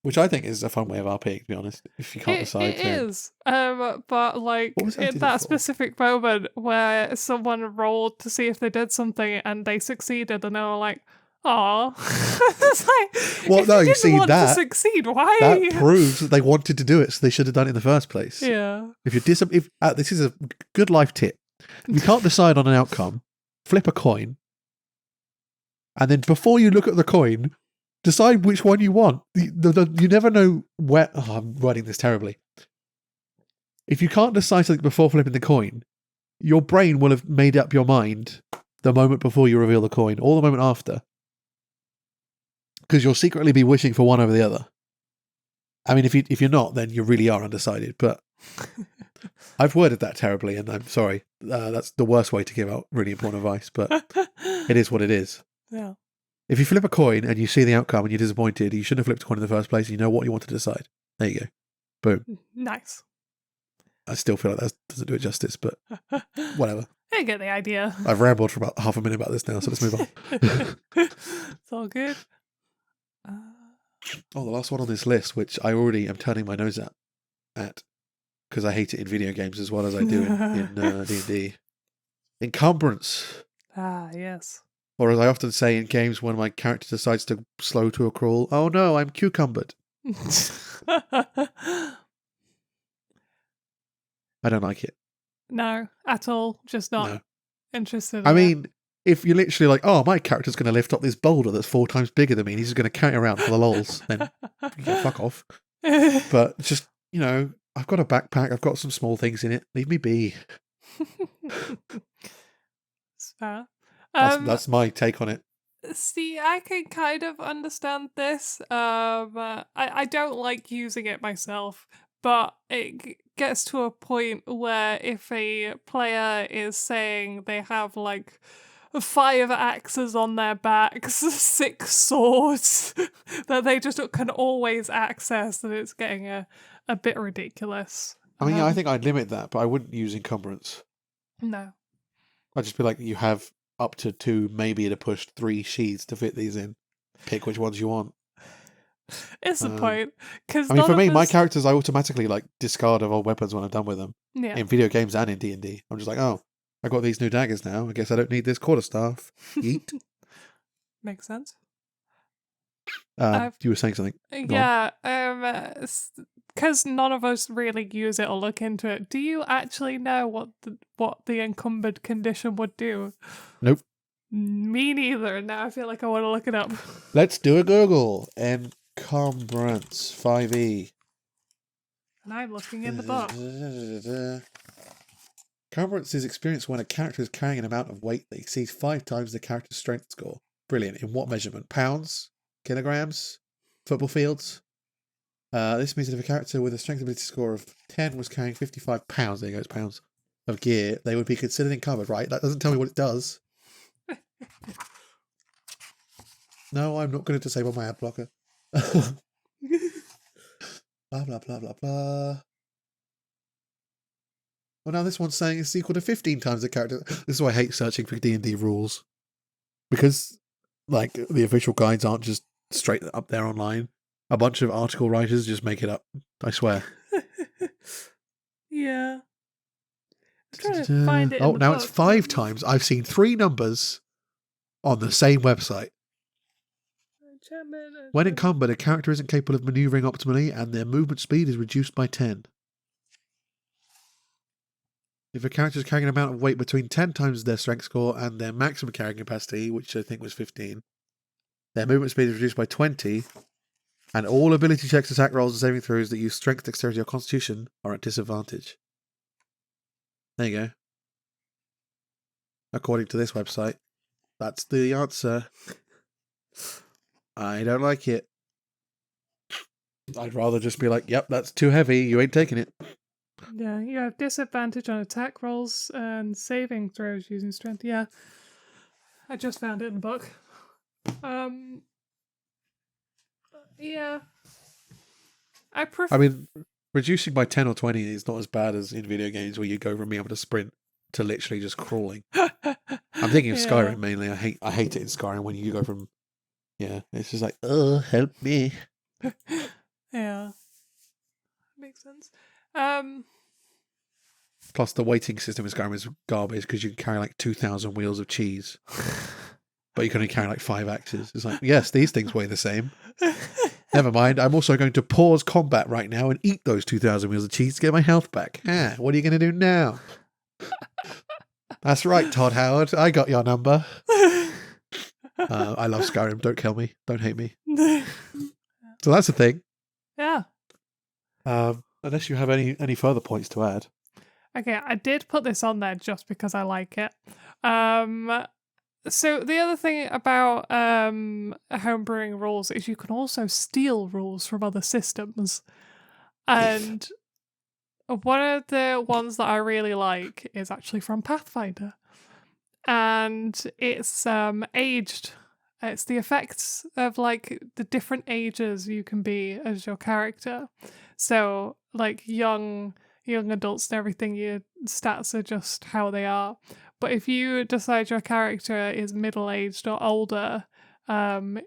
Which I think is a fun way of RPing, to be honest. If you can't decide. It is. But like in that specific moment where someone rolled to see if they did something and they succeeded, and they were like, "Aw." It's like, well, no, you see want that to succeed. Why? That proves that they wanted to do it, so they should have done it in the first place. Yeah. If this is a good life tip. If you can't decide on an outcome, flip a coin, and then before you look at the coin, decide which one you want. You never know where... Oh, I'm wording this terribly. If you can't decide something before flipping the coin, your brain will have made up your mind the moment before you reveal the coin, or the moment after. Because you'll secretly be wishing for one over the other. I mean, if you're not, then you really are undecided. But I've worded that terribly, and I'm sorry. That's the worst way to give out really important advice, but it is what it is. Yeah. If you flip a coin and you see the outcome and you're disappointed, you shouldn't have flipped a coin in the first place. You know what you want to decide. There you go. Boom. Nice. I still feel like that doesn't do it justice, but whatever. I get the idea. I've rambled for about half a minute about this now, so let's move on. It's all good. Oh, the last one on this list, which I already am turning my nose at because I hate it in video games as well as I do in D&D. Encumbrance. Ah, yes. Or as I often say in games when my character decides to slow to a crawl, oh no, I'm cucumbered. I don't like it. No, at all. Just not No. interested in I it. mean, if you're literally like, oh, my character's going to lift up this boulder that's 4 times bigger than me, and he's going to carry it around for the lols, then yeah, fuck off. But just, I've got a backpack, I've got some small things in it, leave me be. It's fair. That's my take on it. See, I can kind of understand this. I don't like using it myself, but it gets to a point where if a player is saying they have like 5 axes on their backs, 6 swords that they just can always access, then it's getting a bit ridiculous. I mean, yeah, I think I'd limit that, but I wouldn't use encumbrance. No. I'd just be like, you have up to 2, maybe at a push 3 sheets to fit these in. Pick which ones you want. It's the point. Because I mean, for me, my characters, I automatically like discard of old weapons when I'm done with them. Yeah. In video games and in D&D. I'm just like, oh, I got these new daggers now. I guess I don't need this quarterstaff. Eat. Makes sense. You were saying something. Yeah, because none of us really use it or look into it. Do you actually know what the encumbered condition would do? Nope. Me neither. Now I feel like I want to look it up. Let's do a Google. Encumbrance 5e. And I'm looking in the book. Encumbrance is experienced when a character is carrying an amount of weight that exceeds 5 times the character's strength score. Brilliant. In what measurement? Pounds? Kilograms? Football fields? This means that if a character with a strength ability score of 10 was carrying 55 pounds, there goes pounds, of gear, they would be considered encumbered, right? That doesn't tell me what it does. No, I'm not going to disable my ad blocker. Blah, blah, blah, blah, blah. Well, now this one's saying it's equal to 15 times the character. This is why I hate searching for D&D rules. Because, like, the official guides aren't just straight up there online. A bunch of article writers just make it up. I swear. Yeah. I'm trying to find it. Oh, now it's 5 times. I've seen 3 numbers on the same website. When encumbered, a character isn't capable of maneuvering optimally, and their movement speed is reduced by 10. If a character is carrying an amount of weight between 10 times their strength score and their maximum carrying capacity, which I think was 15, their movement speed is reduced by 20, and all ability checks, attack rolls, and saving throws that use strength, dexterity, or constitution are at disadvantage. There you go. According to this website, that's the answer. I don't like it. I'd rather just be like, yep, that's too heavy, you ain't taking it. Yeah, you have disadvantage on attack rolls and saving throws using strength. Yeah. I just found it in the book. Yeah. I mean, reducing by 10 or 20 is not as bad as in video games where you go from being able to sprint to literally just crawling. I'm thinking of Skyrim mainly. I hate it in Skyrim when you go from... Yeah, it's just like, oh, help me. Yeah. Makes sense. Plus, the weighting system in Skyrim is garbage because you can carry like 2,000 wheels of cheese. But you can only carry like 5 axes. It's like, yes, these things weigh the same. Never mind, I'm also going to pause combat right now and eat those 2,000 wheels of cheese to get my health back. What are you going to do now? That's right, Todd Howard. I got your number. I love Skyrim. Don't kill me. Don't hate me. So that's the thing. Yeah. Unless you have any further points to add. Okay, I did put this on there just because I like it. So the other thing about homebrewing rules is you can also steal rules from other systems. And one of the ones that I really like is actually from Pathfinder. And it's aged. It's the effects of like the different ages you can be as your character. So like young adults and everything, your stats are just how they are. But if you decide your character is middle-aged or older,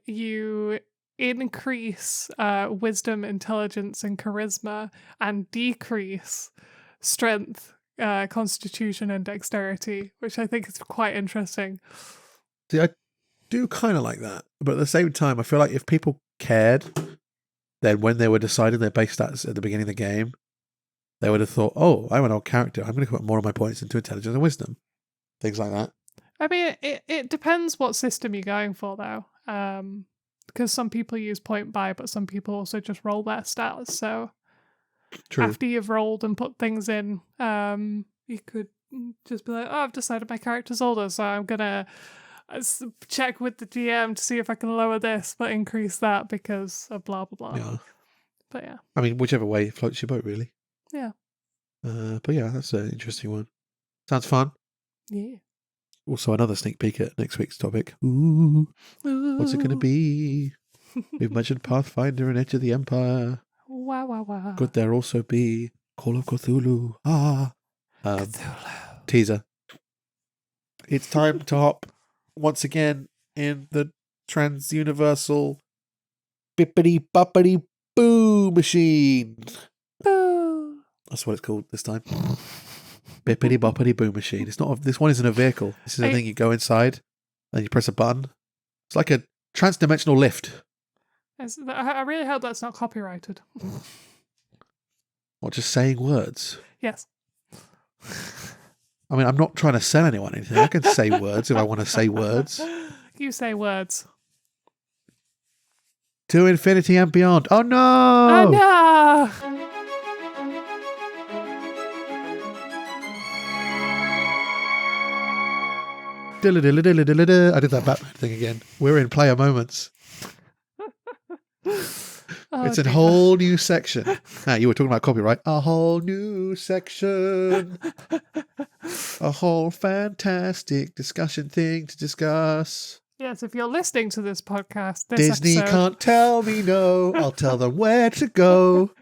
you increase wisdom, intelligence, and charisma, and decrease strength, constitution, and dexterity, which I think is quite interesting. See, I do kind of like that, but at the same time, I feel like if people cared, then when they were deciding their base stats at the beginning of the game, they would have thought, "Oh, I'm an old character. I'm going to put more of my points into intelligence and wisdom." Things like that. I mean, it depends what system you're going for, though. Because some people use point buy, but some people also just roll their stats. So True. after you've rolled and put things in, you could just be like, "Oh, I've decided my character's older, so I'm gonna check with the GM to see if I can lower this, but increase that because of blah blah blah." Yeah. But yeah. I mean, whichever way floats your boat, really. Yeah. But yeah, that's an interesting one. Sounds fun. Yeah. Also, another sneak peek at next week's topic. Ooh, what's it going to be? We've mentioned Pathfinder and Edge of the Empire. Wow, wow, wow. Could there also be Call of Cthulhu? Cthulhu. Teaser. It's time to hop once again in the trans-universal bippity-boppity-boo machine. Boo. That's what it's called this time. Bippity-boppity-boo machine. It's not. This one isn't a vehicle. This is a thing you go inside and you press a button. It's like a trans-dimensional lift. I really hope that's not copyrighted. What, just saying words? Yes. I mean, I'm not trying to sell anyone anything. I can say words if I want to say words. You say words. To infinity and beyond. Oh no! Oh no! I did that Batman thing again. We're in player moments. It's a whole new section. You were talking about copyright. A whole new section. A whole fantastic discussion thing to discuss. Yes, if you're listening to this podcast, Disney can't tell me no. I'll tell them where to go.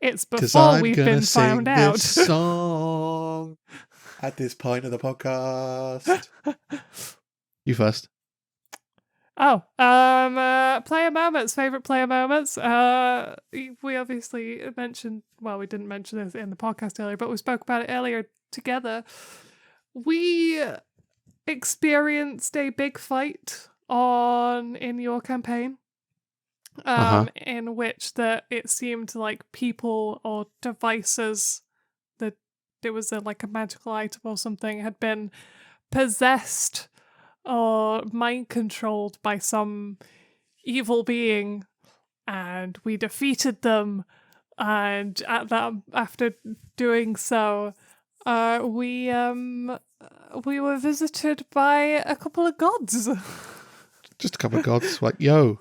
It's before we've been found out. This song at this point of the podcast. You first. Oh, player moments, favorite player moments. We obviously mentioned, well, we didn't mention this in the podcast earlier, but we spoke about it earlier together. We experienced a big fight in your campaign, in which it seemed like people or devices, that it was like a magical item or something, had been possessed or mind controlled by some evil being, and we defeated them. And after doing so, we were visited by a couple of gods. Just a couple of gods. Like, yo,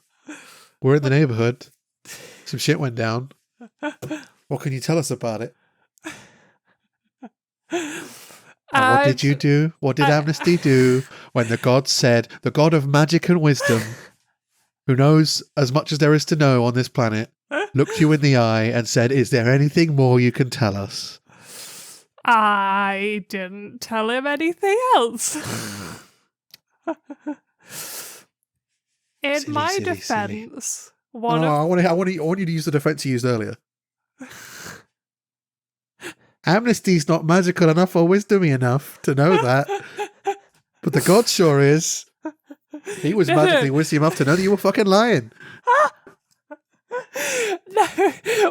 we're in the neighborhood. Some shit went down. What can you tell us about it? And what did you do? What did Amnesty do when the god said, the god of magic and wisdom, who knows as much as there is to know on this planet, looked you in the eye and said, "Is there anything more you can tell us?" I didn't tell him anything else. In my defense, I want you to use the defense you used earlier. Amnesty's not magical enough or wisdomy enough to know that. But the god sure is. He was magically wisdom enough to know that you were fucking lying. No,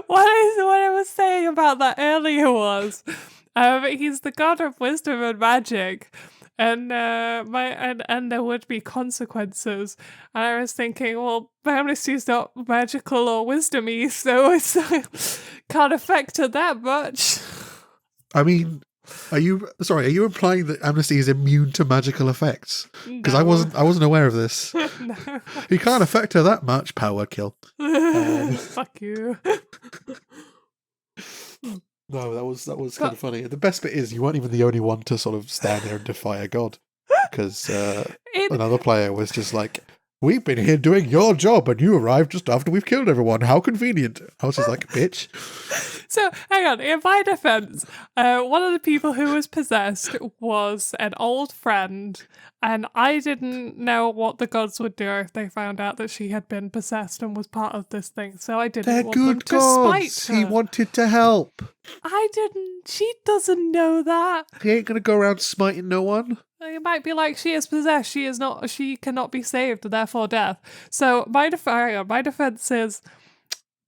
what I was saying about that earlier was, he's the god of wisdom and magic, and there would be consequences. And I was thinking, well, Amnesty's not magical or wisdomy, so it's can't affect her that much. I mean, are you implying that Amnesty is immune to magical effects? Because No. I wasn't aware of this. No. He can't affect her that much. Power kill. Fuck you. No, that was kind of funny. The best bit is you weren't even the only one to sort of stand there and defy a god, because another player was just like, we've been here doing your job and you arrived just after we've killed everyone. How convenient. I was just like, bitch. So, hang on. In my defense, one of the people who was possessed was an old friend, and I didn't know what the gods would do if they found out that she had been possessed and was part of this thing. So I didn't They're want them good to gods. spite her. He wanted to help. I didn't. She doesn't know that. He ain't going to go around smiting no one. It might be like she is possessed. She is not. She cannot be saved, therefore death. So my defense is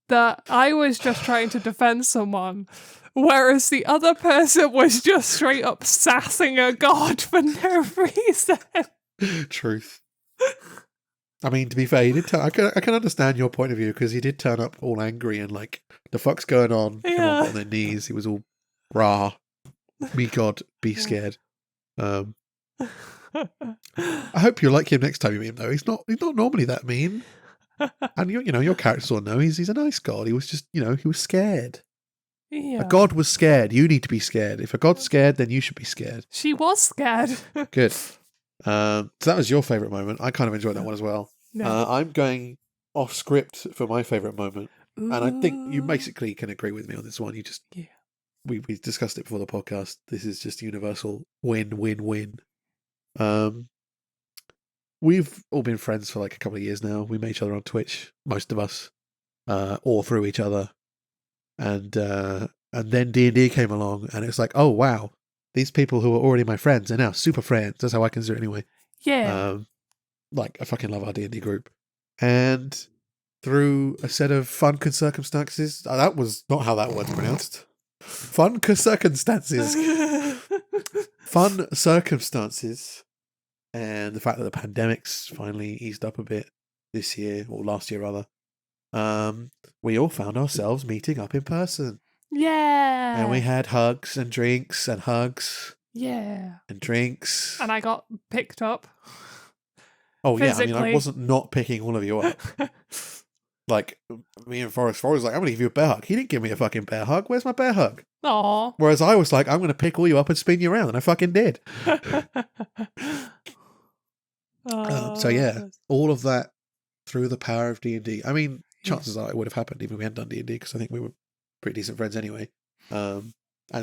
that I was just trying to defend someone, whereas the other person was just straight up sassing a god for no reason. Truth. I mean, to be fair, he did. I can understand your point of view because he did turn up all angry and like, the fuck's going on? Yeah. Everyone got on their knees. He was all rah. Me God, be scared. I hope you like him next time you meet him, though. He's not normally that mean. And you know, your characters all know he's a nice god. He was just, he was scared. Yeah. A god was scared. You need to be scared. If a god's scared, then you should be scared. She was scared. Good. So that was your favourite moment. I kind of enjoyed that one as well. No. I'm going off script for my favourite moment. And I think you basically can agree with me on this one. Yeah. We discussed it before the podcast. This is just universal win. We've all been friends for like a couple of years now. We met each other on Twitch, most of us, or through each other. And then D&D came along and it's like, oh wow, these people who were already my friends are now super friends. That's how I consider it anyway. Yeah. Like I fucking love our D&D group. And through a set of fun circumstances, that was not how that word's pronounced. Fun circumstances. Fun circumstances. And the fact that the pandemic's finally eased up a bit this year, or last year rather, we all found ourselves meeting up in person. Yeah. And we had hugs and drinks and hugs. Yeah. And drinks. And I got picked up. Oh, physically. Yeah. I mean, I wasn't not picking all of you up. Like, me and Forrest was like, I'm going to give you a bear hug. He didn't give me a fucking bear hug. Where's my bear hug? Aww. Whereas I was like, I'm going to pick all you up and spin you around. And I fucking did. So yeah, all of that through the power of D&D. I mean, chances are it would have happened even if we hadn't done D&D because I think we were pretty decent friends anyway. And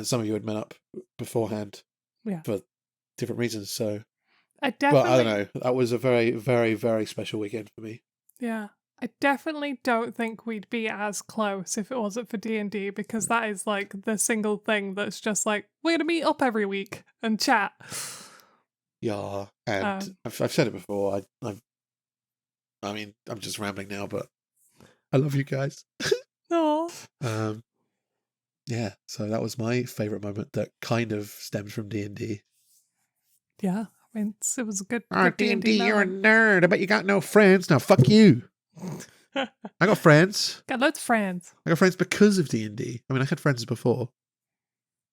some of you had met up beforehand for different reasons. So, but I don't know. That was a very, very, very special weekend for me. Yeah. I definitely don't think we'd be as close if it wasn't for D&D because that is like the single thing that's just like, we're going to meet up every week and chat. Yeah, and I've said it before. I mean, I'm just rambling now, but I love you guys. No. Yeah, so that was my favourite moment that kind of stems from D&D. Yeah, I mean, it was a good D&D, you're a nerd. I bet you got no friends. Now, fuck you. I got friends. Got loads of friends. I got friends because of D&D. I mean, I had friends before,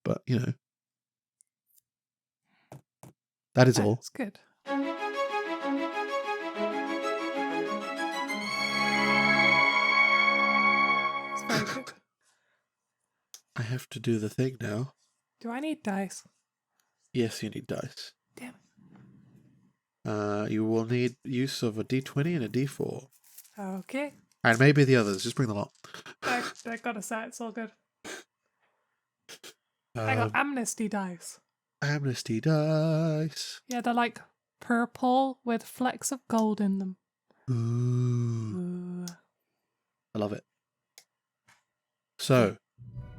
but, that is all. That's good. It's very good. I have to do the thing now. Do I need dice? Yes, you need dice. Damn it. You will need use of a D20 and a D4. Okay. And maybe the others. Just bring them up. I got a set. It's all good. I got amnesty dice. Amnesty dice. Yeah, they're like purple with flecks of gold in them. Ooh. I love it. So,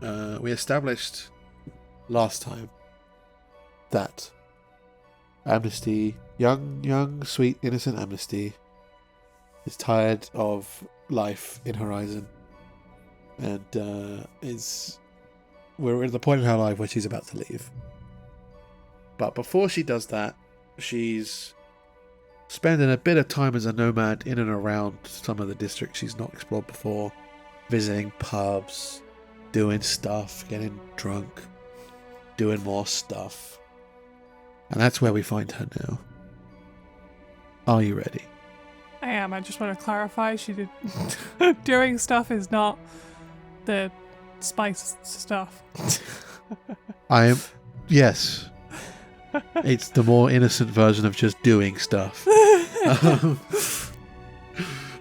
we established last time that Amnesty, young, sweet, innocent Amnesty, is tired of life in Horizon, and we're at the point in her life where she's about to leave. But before she does that, she's spending a bit of time as a nomad in and around some of the districts she's not explored before, visiting pubs, doing stuff, getting drunk, doing more stuff. And that's where we find her now. Are you ready? I am. I just want to clarify. She did. Doing stuff is not the spice stuff. I am. Yes. It's the more innocent version of just doing stuff.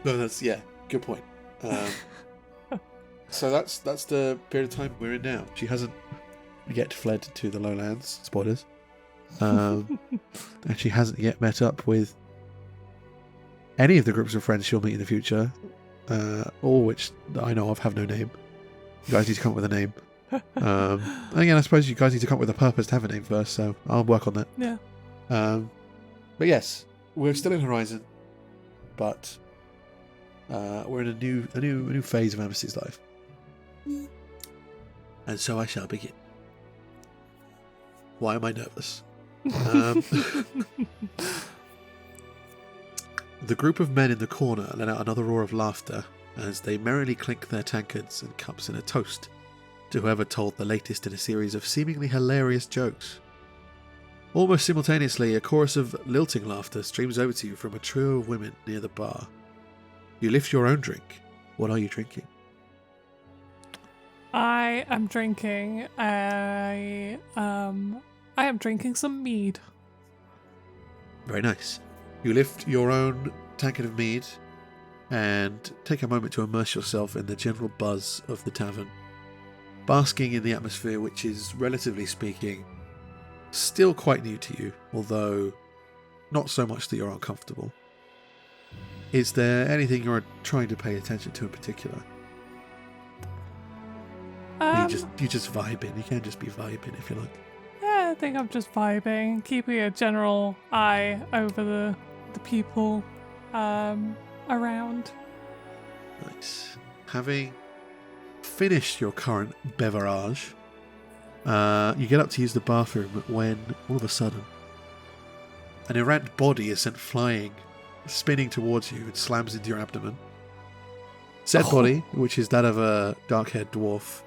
No, that's good point. So that's the period of time we're in now. She hasn't yet fled to the lowlands. Spoilers. And she hasn't yet met up with any of the groups of friends she'll meet in the future, all which I know of have no name. You guys need to come up with a name. And again, I suppose you guys need to come up with a purpose to have a name first, so I'll work on that. Yeah. But yes, we're still in Horizon, but we're in a new phase of Amicy's life. And so I shall begin. Why am I nervous? The group of men in the corner let out another roar of laughter as they merrily clink their tankards and cups in a toast to whoever told the latest in a series of seemingly hilarious jokes. Almost simultaneously, a chorus of lilting laughter streams over to you from a trio of women near the bar. You lift your own drink. What are you drinking? I am drinking I am drinking some mead. Very nice. You lift your own tankard of mead and take a moment to immerse yourself in the general buzz of the tavern, basking in the atmosphere which is, relatively speaking, still quite new to you, although not so much that you're uncomfortable. Is there anything you're trying to pay attention to in particular? You just vibing. You can just be vibing if you like. Yeah, I think I'm just vibing, keeping a general eye over the people around. Nice. Having finished your current beverage, you get up to use the bathroom when, all of a sudden, an errant body is sent flying, spinning towards you and slams into your abdomen. Said body, which is that of a dark-haired dwarf,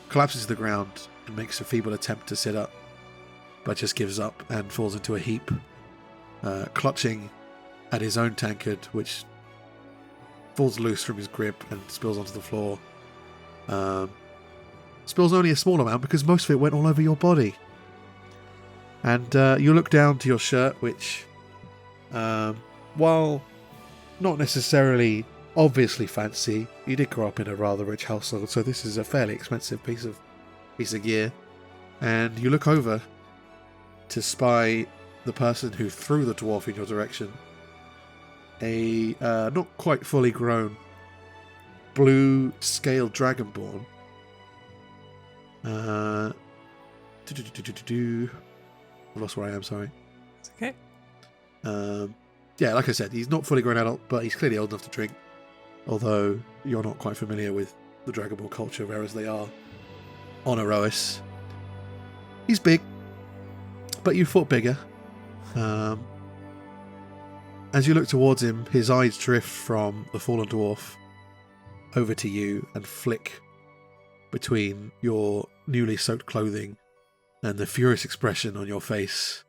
collapses to the ground and makes a feeble attempt to sit up, but just gives up and falls into a heap, clutching at his own tankard, which falls loose from his grip and spills onto the floor. Spills only a small amount because most of it went all over your body. And you look down to your shirt, which, while not necessarily obviously fancy, you did grow up in a rather rich household, so this is a fairly expensive piece of gear. And you look over to spy the person who threw the dwarf in your direction. A not quite fully grown blue scaled dragonborn. I've lost where I am, sorry. It's okay. Yeah, like I said, he's not fully grown adult, but he's clearly old enough to drink. Although you're not quite familiar with the dragonborn culture, whereas they are on Erois. He's big, but you fought bigger. As you look towards him, his eyes drift from the fallen dwarf over to you and flick between your newly soaked clothing and the furious expression on your face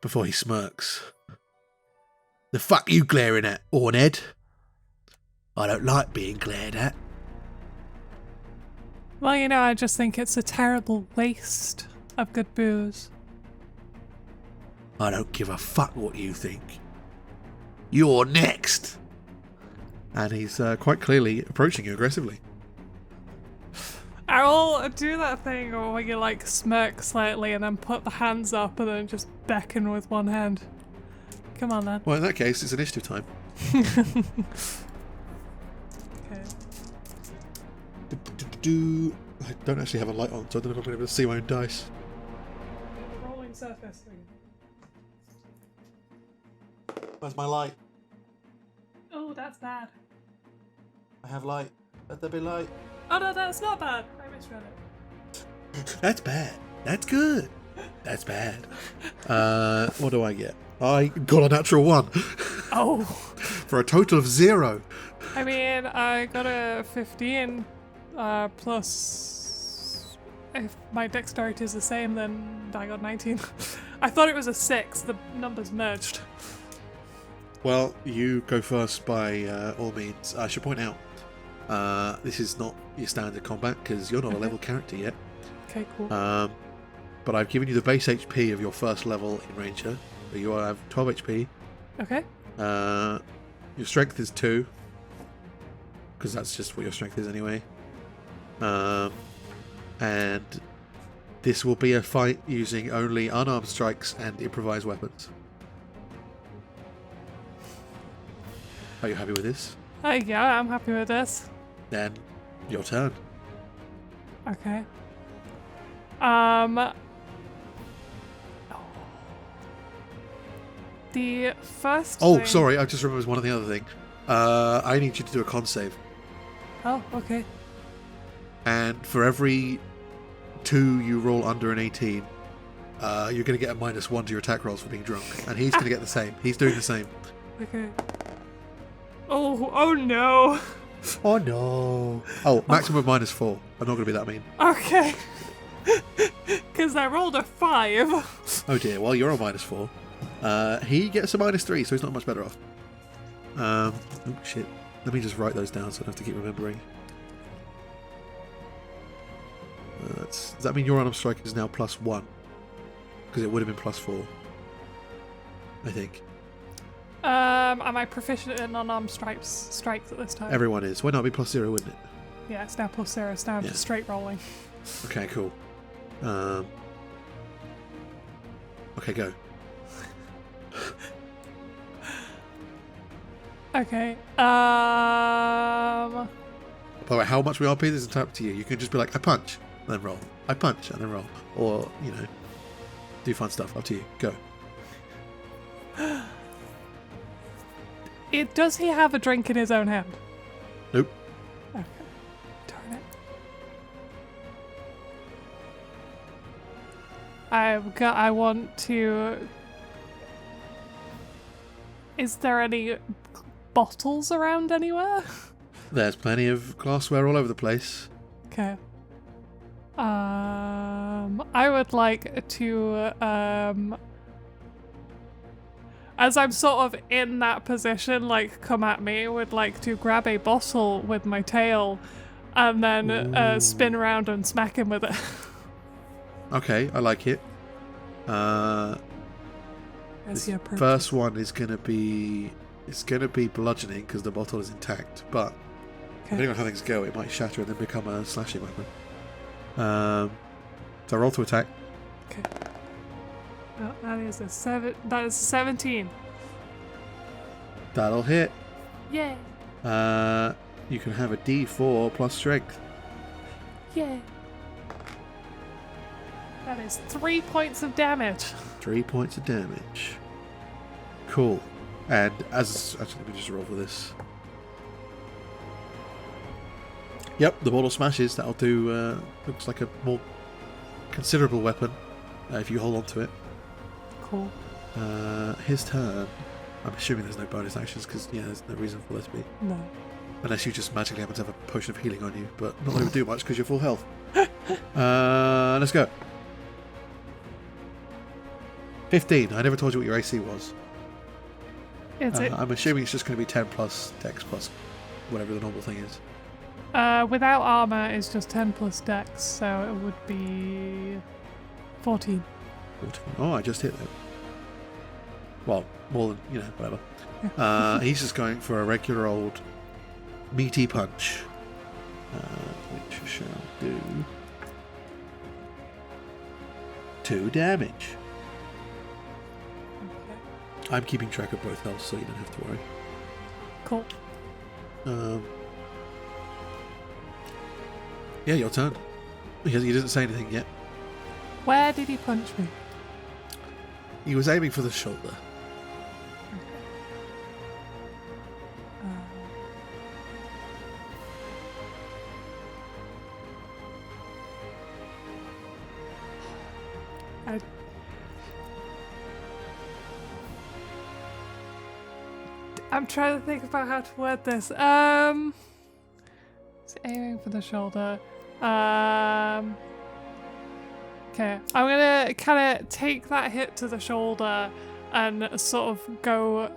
before he smirks. The fuck you glaring at, Orned? I don't like being glared at. Well, I just think it's a terrible waste of good booze. I don't give a fuck what you think. You're next! And he's quite clearly approaching you aggressively. I'll do that thing where you smirk slightly and then put the hands up and then just beckon with one hand. Come on then. Well, in that case, it's initiative time. Okay. I don't actually have a light on, so I don't know if I'm going to be able to see my own dice. Rolling surface thing. Where's my light? Oh, that's bad. I have light. Let there be light. Oh no, that's not bad. I misread it. That's bad. That's good. That's bad. What do I get? I got a natural 1. Oh. For a total of 0. I mean, I got a 15, plus if my dexterity is the same, then I got 19. I thought it was a 6. The numbers merged. Well, you go first by all means. I should point out, this is not your standard combat because you're not a level character yet. Okay, cool. But I've given you the base HP of your first level in Ranger. So you have 12 HP. Okay. Your strength is 2. Because that's just what your strength is anyway. And this will be a fight using only unarmed strikes and improvised weapons. Are you happy with this? Yeah, I'm happy with this. Then, your turn. Okay. The first thing... sorry, I just remembered one of the other thing. I need you to do a con save. Oh, okay. And for every 2 you roll under an 18, you're going to get a -1 to your attack rolls for being drunk. And he's going to get the same. He's doing the same. Okay. Oh no. Oh no. Oh, maximum -4. I'm not going to be that mean. Okay. Because I rolled a 5. Oh dear, well, you're on -4. He gets a -3, so he's not much better off. Oh shit. Let me just write those down so I don't have to keep remembering. Does that mean your unarmed strike is now +1? Because it would have been +4. I think. Am I proficient in unarmed strikes at this time? Everyone is. Why not be +0, wouldn't it? Yeah, it's now +0. It's now just straight rolling. Okay, cool. Okay, go. Okay. By the way, how much we RP this is entirely up to you. You can just be like, I punch, and then roll. I punch, and then roll. Or, do fun stuff. Up to you. Go. Does he have a drink in his own hand? Nope. Okay. Darn it. I want to... Is there any bottles around anywhere? There's plenty of glassware all over the place. Okay. I would like to, as I'm sort of in that position, like, come at me, would like to grab a bottle with my tail and then spin around and smack him with it. Okay, I like it. This first one is going to be... It's going to be bludgeoning because the bottle is intact, but depending on how things go, it might shatter and then become a slashing weapon. So roll to attack. Okay. Well, that is a 17. That'll hit. Yay. You can have a D4 plus strength. Yay. That is 3 points of damage. 3 points of damage. Cool. And actually, let me just roll for this. Yep, the bottle smashes. That'll do. Looks like a more considerable weapon if you hold on to it. Cool. His turn. I'm assuming there's no bonus actions because there's no reason for there to be. No. Unless you just magically happen to have a potion of healing on you, but not that it would do much because you're full health. Let's go. 15. I never told you what your AC was. I'm assuming it's just going to be 10 plus Dex plus whatever the normal thing is. Without armor, it's just 10 plus Dex, so it would be 14. 14. Oh, I just hit that. Well, more than, whatever. He's just going for a regular old meaty punch, which shall do 2 damage. I'm keeping track of both health, so you don't have to worry. Cool. Yeah, your turn. He doesn't say anything yet. Where did he punch me? He was aiming for the shoulder. I'm trying to think about how to word this. It's aiming for the shoulder. Okay, I'm gonna kind of take that hit to the shoulder and sort of go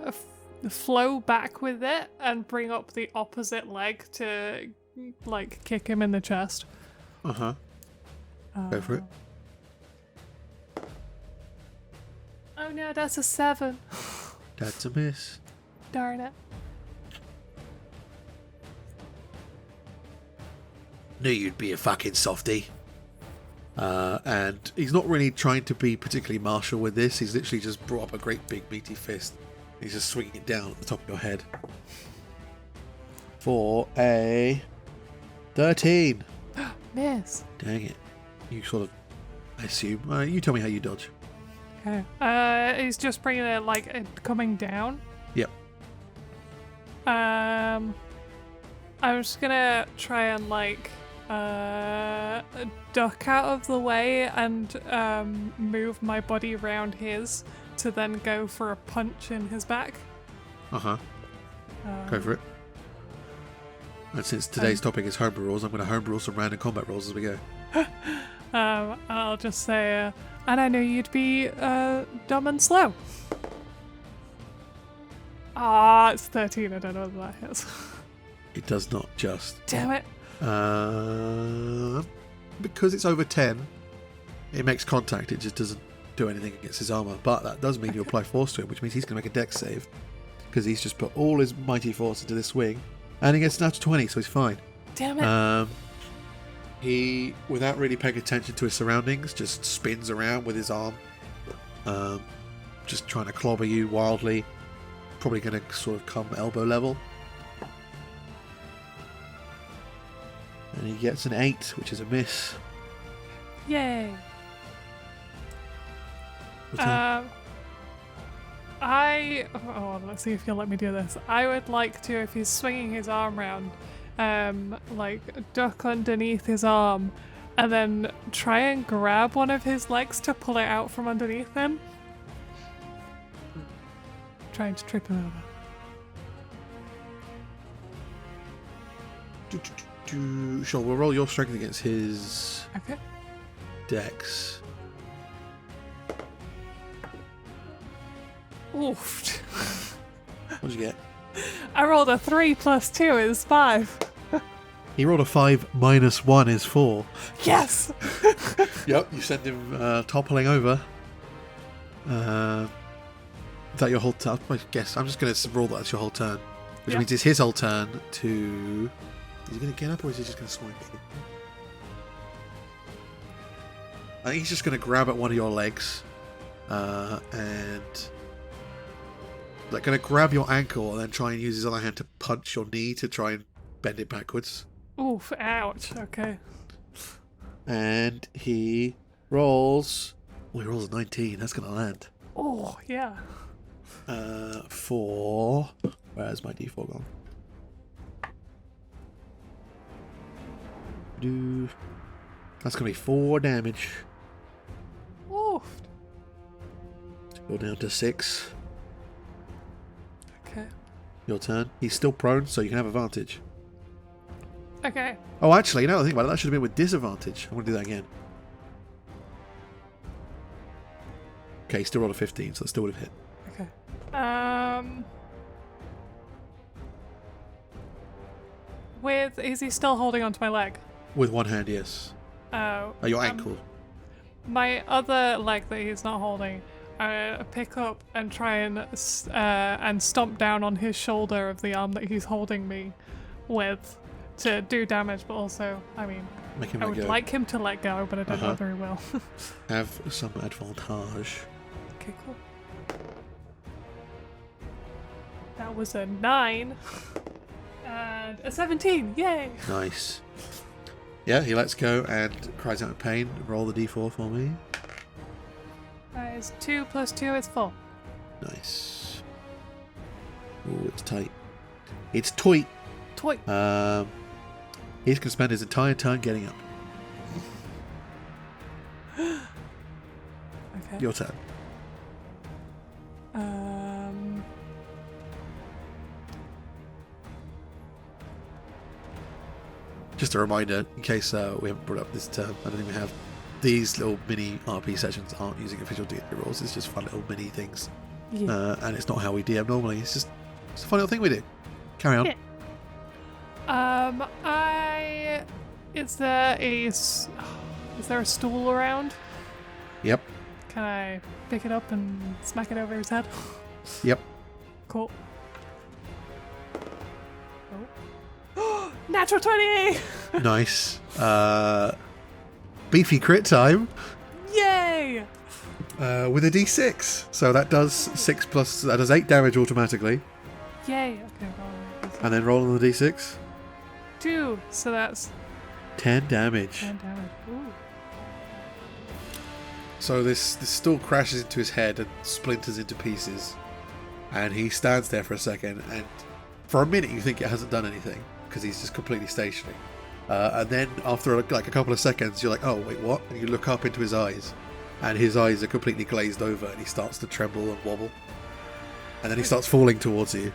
flow back with it and bring up the opposite leg to like kick him in the chest. Go for it. Oh no, that's a 7. That's a miss. Darn it. Knew you'd be a fucking softie. And he's not really trying to be particularly martial with this. He's literally just brought up a great big meaty fist. He's just swinging it down at the top of your head. For a 13. Miss. Dang it. You sort of, I assume. You tell me how you dodge. Okay. He's just bringing it coming down. Yep. I'm just gonna try and duck out of the way and move my body around his to then go for a punch in his back. Go for it. And since today's topic is homebrew rules, I'm going to homebrew some random combat rolls as we go. I'll just say, and I knew you'd be dumb and slow. It's 13. I don't know what that is. It does not just. Damn it. Because it's over 10, it makes contact. It just doesn't do anything against his armor. But that does mean you apply force to him, which means he's going to make a dex save. Because he's just put all his mighty force into this swing. And he gets natural 20, so he's fine. Damn it. He, without really paying attention to his surroundings, just spins around with his arm. Just trying to clobber you wildly. Probably going to sort of come elbow level. And he gets an 8, which is a miss. Yay. Let's see if you'll let me do this. I would like to, if he's swinging his arm around, duck underneath his arm and then try and grab one of his legs to pull it out from underneath him. Trying to trip him over. Sure, we'll roll your strength against his dex. Oof. What'd you get? I rolled a 3 plus 2 is 5. He rolled a 5 minus 1 is 4. Yes! Yep, you send him toppling over. Is that your whole turn? I guess I'm just going to roll that as your whole turn. Which means it's his whole turn to... Is he going to get up or is he just going to swipe? I think he's just going to grab at one of your legs. And... going to grab your ankle and then try and use his other hand to punch your knee to try and bend it backwards. Oof, ouch, okay. And he rolls... Oh, he rolls a 19. That's going to land. Oh, yeah. For... Where's my d4 gone? That's going to be 4 damage. Oof. Go down to 6. Okay. Your turn. He's still prone, so you can have advantage. Okay. Oh, actually, now that I think about it, that should have been with disadvantage. I'm going to do that again. Okay, he still rolled a 15, so that still would have hit. Okay. Is he still holding onto my leg? With one hand, yes. Your ankle. My other leg that he's not holding, pick up and try and stomp down on his shoulder of the arm that he's holding me with to do damage, but also, I mean, I would like him to let go, but I don't know very well. Have some advantage. Okay, cool. That was a 9 and a 17. Yay! Nice. Yeah, he lets go and cries out in pain. Roll the d4 for me. That is 2 plus 2 is 4. Nice. Oh, it's tight. It's tight. Toy. He's going to spend his entire turn getting up. Okay. Your turn. Just a reminder, in case we haven't brought up this term, I don't even have these little mini RP sessions aren't using official D&D rules. It's just fun little mini things, and it's not how we DM normally. It's a fun little thing we do. Carry on. Yeah. Is there a stool around? Yep. Can I pick it up and smack it over his head? Yep. Cool. Oh. Natural 20! Nice. Beefy crit time. Yay! With a d6. So that does 6 plus... That does 8 damage automatically. Yay! Okay, well, And then roll on the d6. 2, so that's 10 damage. 10 damage. Ooh. So this stool crashes into his head and splinters into pieces. And he stands there for a second, and for a minute you think it hasn't done anything, because he's just completely stationary. And then after like a couple of seconds, you're like, oh, wait, what? And you look up into his eyes, and his eyes are completely glazed over, and he starts to tremble and wobble. And then he starts falling towards you.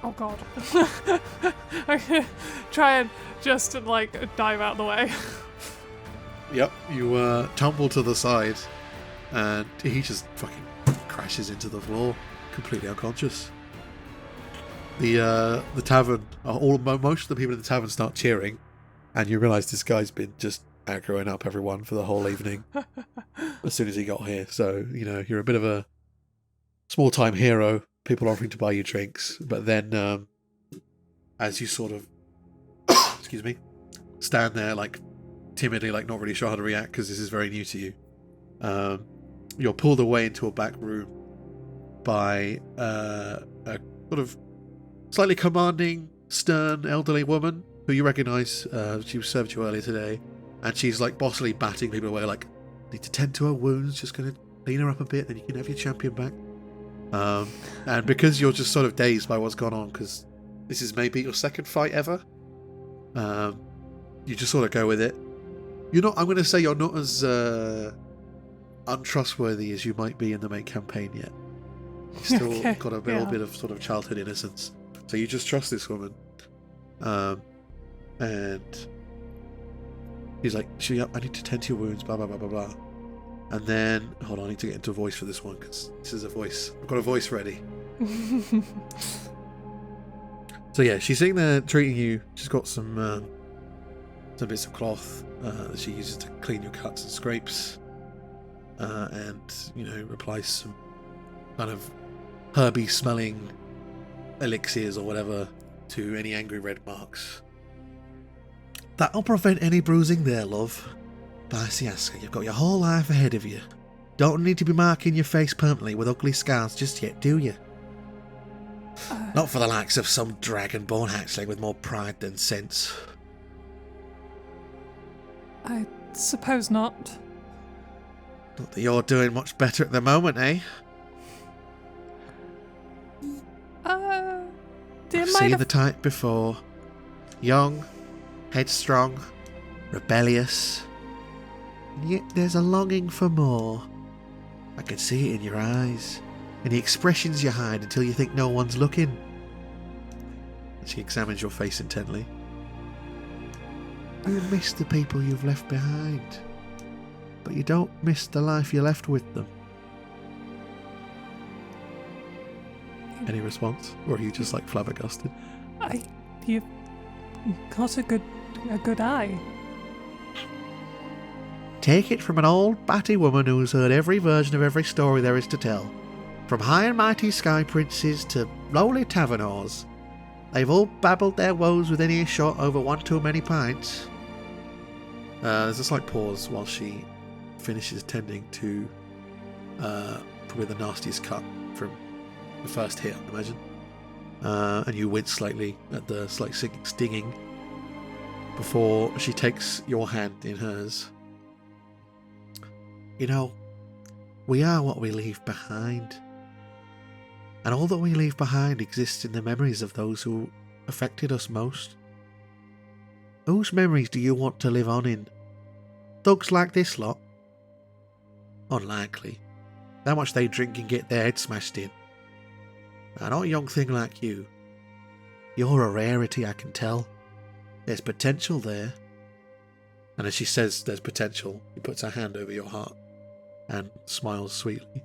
Oh god. Okay, try and just dive out the way. Yep, you tumble to the side, and he just fucking crashes into the floor, completely unconscious. The tavern, most of the people in the tavern start cheering, and you realise this guy's been just aggroing up everyone for the whole evening as soon as he got here. So, you're a bit of a small-time hero, people offering to buy you drinks, but then as you sort of, excuse me, stand there timidly, not really sure how to react because this is very new to you, you're pulled away into a back room by a sort of slightly commanding, stern, elderly woman who you recognise. She served you earlier today, and she's bossily batting people away, need to tend to her wounds, just going to clean her up a bit, then you can have your champion back. And because you're just sort of dazed by what's gone on, because this is maybe your second fight ever, you just sort of go with it. I'm going to say you're not as untrustworthy as you might be in the main campaign yet. You've still got a little bit of sort of childhood innocence. So you just trust this woman. And he's like, I need to tend to your wounds, blah, blah, blah, blah, blah. And then, hold on, I need to get into a voice for this one, because this is a voice. I've got a voice ready. So yeah, she's sitting there treating you. She's got some bits of cloth that she uses to clean your cuts and scrapes. And, applies some kind of herby smelling elixirs or whatever to any angry red marks. That'll prevent any bruising there, love. Barciaska, you've got your whole life ahead of you. Don't need to be marking your face permanently with ugly scars just yet, do you? Not for the likes of some dragonborn hatchling with more pride than sense. I suppose not. Not that you're doing much better at the moment, eh? I've seen the type before. Young, headstrong, rebellious. And yet there's a longing for more. I can see it in your eyes, in the expressions you hide until you think no one's looking. She examines your face intently. You miss the people you've left behind, but you don't miss the life you left with them. Any response? Or are you just flabbergasted? You've got a good eye. Take it from an old batty woman who's heard every version of every story there is to tell. From high and mighty sky princes to lowly taverners. They've all babbled their woes within earshot over one too many pints. There's a slight pause while she finishes tending to probably the nastiest cut from the first hit, I imagine. And you wince slightly at the slight stinging before she takes your hand in hers. We are what we leave behind. And all that we leave behind exists in the memories of those who affected us most. Whose memories do you want to live on in? Thugs like this lot? Unlikely. How much they drink and get their head smashed in. Now, not a young thing like you. You're a rarity, I can tell. There's potential there. And as she says there's potential, she puts her hand over your heart and smiles sweetly.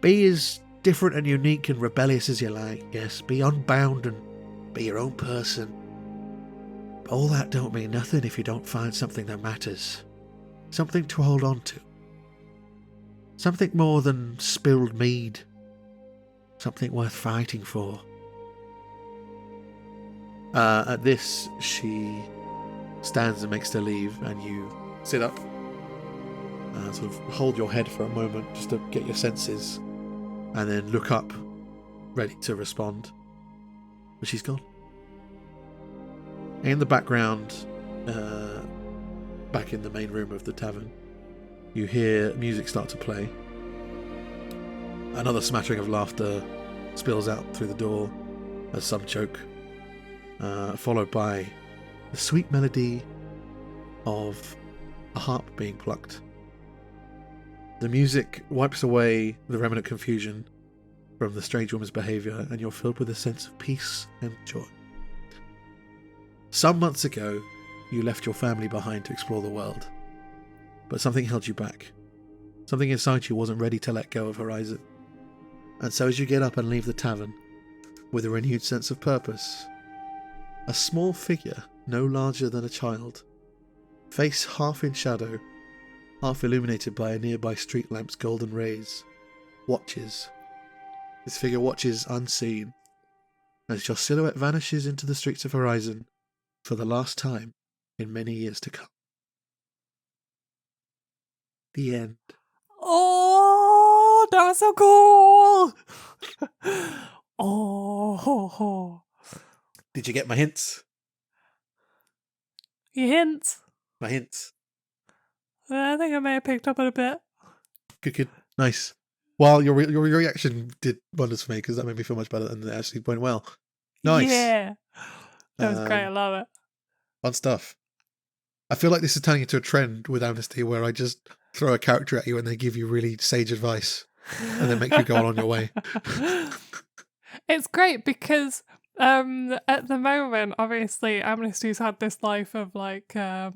Be as different and unique and rebellious as you like, yes. Be unbound and be your own person. But all that don't mean nothing if you don't find something that matters. Something to hold on to. Something more than spilled mead. Something worth fighting for. At this, she stands and makes to leave, and you sit up, sort of hold your head for a moment just to get your senses, and then look up, ready to respond. But she's gone. In the background, back in the main room of the tavern, you hear music start to play. Another smattering of laughter spills out through the door as some choke, followed by the sweet melody of a harp being plucked. The music wipes away the remnant confusion from the strange woman's behaviour, and you're filled with a sense of peace and joy. Some months ago, you left your family behind to explore the world, but something held you back. Something inside you wasn't ready to let go of Horizon. And so as you get up and leave the tavern, with a renewed sense of purpose, a small figure, no larger than a child, face half in shadow, half illuminated by a nearby street lamp's golden rays, watches. This figure watches unseen, as your silhouette vanishes into the streets of Horizon for the last time in many years to come. The end. Oh, that was so cool! Oh. Did you get my hints? Your hints? My hints. I think I may have picked up on a bit. Good. Nice. Well, your reaction did wonders for me, because that made me feel much better, and it actually went well. Nice. Yeah. That was great. I love it. Fun stuff. I feel like this is turning into a trend with Amnesty, where I just throw a character at you and they give you really sage advice and then make you go on your way. It's great because at the moment, obviously, Amnesty's had this life of like a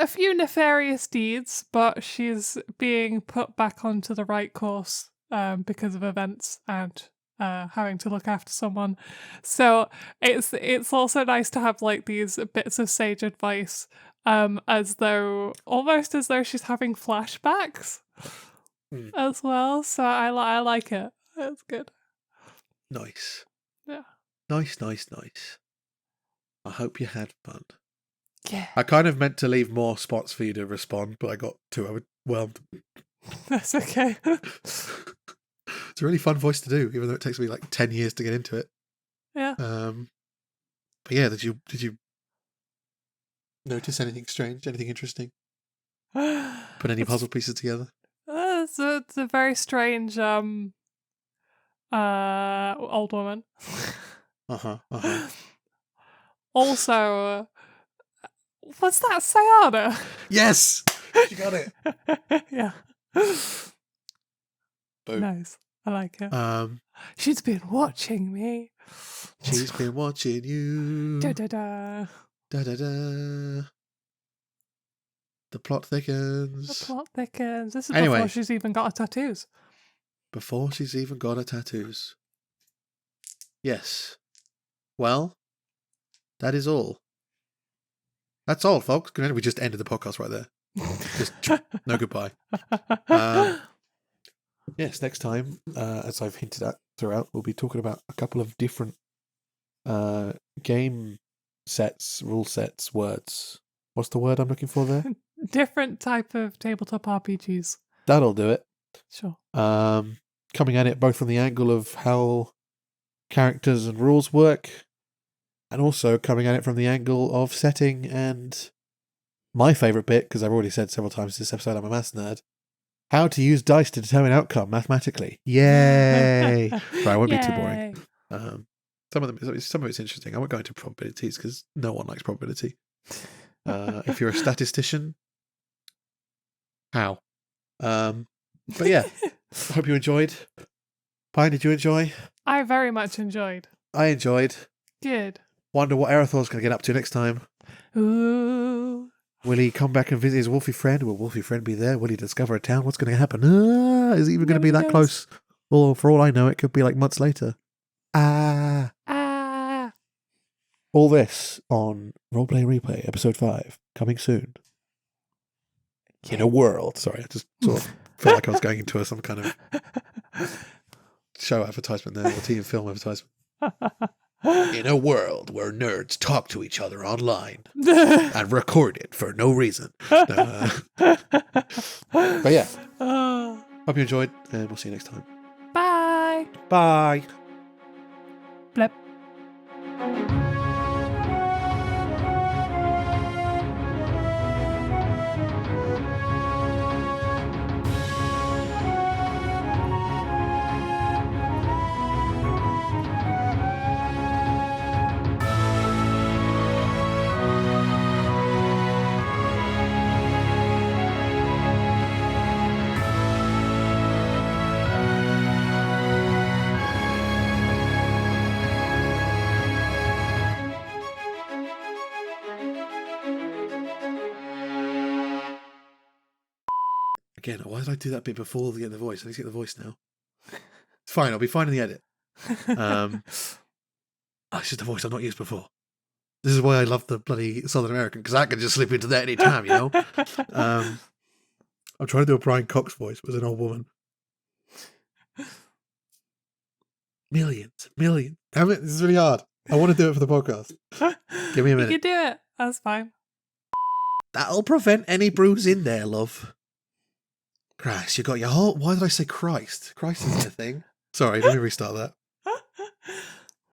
few nefarious deeds, but she's being put back onto the right course because of events and having to look after someone. So it's also nice to have like these bits of sage advice, almost as though she's having flashbacks as well. So I like it. It's good. Nice. Yeah. Nice. I hope you had fun. Yeah. I kind of meant to leave more spots for you to respond, but I got too overwhelmed. That's okay. It's a really fun voice to do, even though it takes me like 10 years to get into it. Yeah. But yeah, did you notice anything strange, anything interesting? Put any puzzle pieces together? It's a very strange old woman. Also, was that Sayada? Yes! You got it! Yeah. Boom. Nice. I like it. She's been watching me. She's been watching you. Da da da. Da da da. The plot thickens. This is Anyway. before she's even got her tattoos. Before she's even got her tattoos. Yes. Well, that is all. That's all, folks. We just ended the podcast right there. Just no goodbye. Yes, next time, as I've hinted at throughout, we'll be talking about a couple of different game sets, rule sets, words. What's the word I'm looking for there? Different type of tabletop RPGs. That'll do it. Sure. Coming at it both from the angle of how characters and rules work, and also coming at it from the angle of setting and my favourite bit, because I've already said several times this episode I'm a maths nerd, how to use dice to determine outcome mathematically. Yay! Right, I won't be too boring. Some of it's interesting. I won't go into probabilities because no one likes probability. If you're a statistician, how? But yeah, I hope you enjoyed. Pine, did you enjoy? I very much enjoyed. I enjoyed. Good. Wonder what Arathor's going to get up to next time. Ooh. Will he come back and visit his wolfy friend? Will wolfy friend be there? Will he discover a town? What's going to happen? Is he even going to be that close? Or for all I know, it could be like months later. All this on Roleplay Replay, Episode 5, coming soon. Yeah. In a world. Sorry, I just sort of felt like I was going into some kind of show advertisement there, or TV film advertisement. In a world where nerds talk to each other online and record it for no reason. But yeah, hope you enjoyed, and we'll see you next time. Bye. Bye. Blep. Again, why did I do that bit before getting the voice? I need to get the voice now. It's fine. I'll be fine in the edit. It's just a voice I've not used before. This is why I love the bloody Southern American, because I can just slip into that any time, you know? I'm trying to do a Brian Cox voice, but it's an old woman. Millions. Damn it, this is really hard. I want to do it for the podcast. Give me a minute. You can do it. That's fine. That'll prevent any bruising there, love. Christ, you got your whole... Why did I say Christ? Christ isn't a thing. Sorry, let me restart that.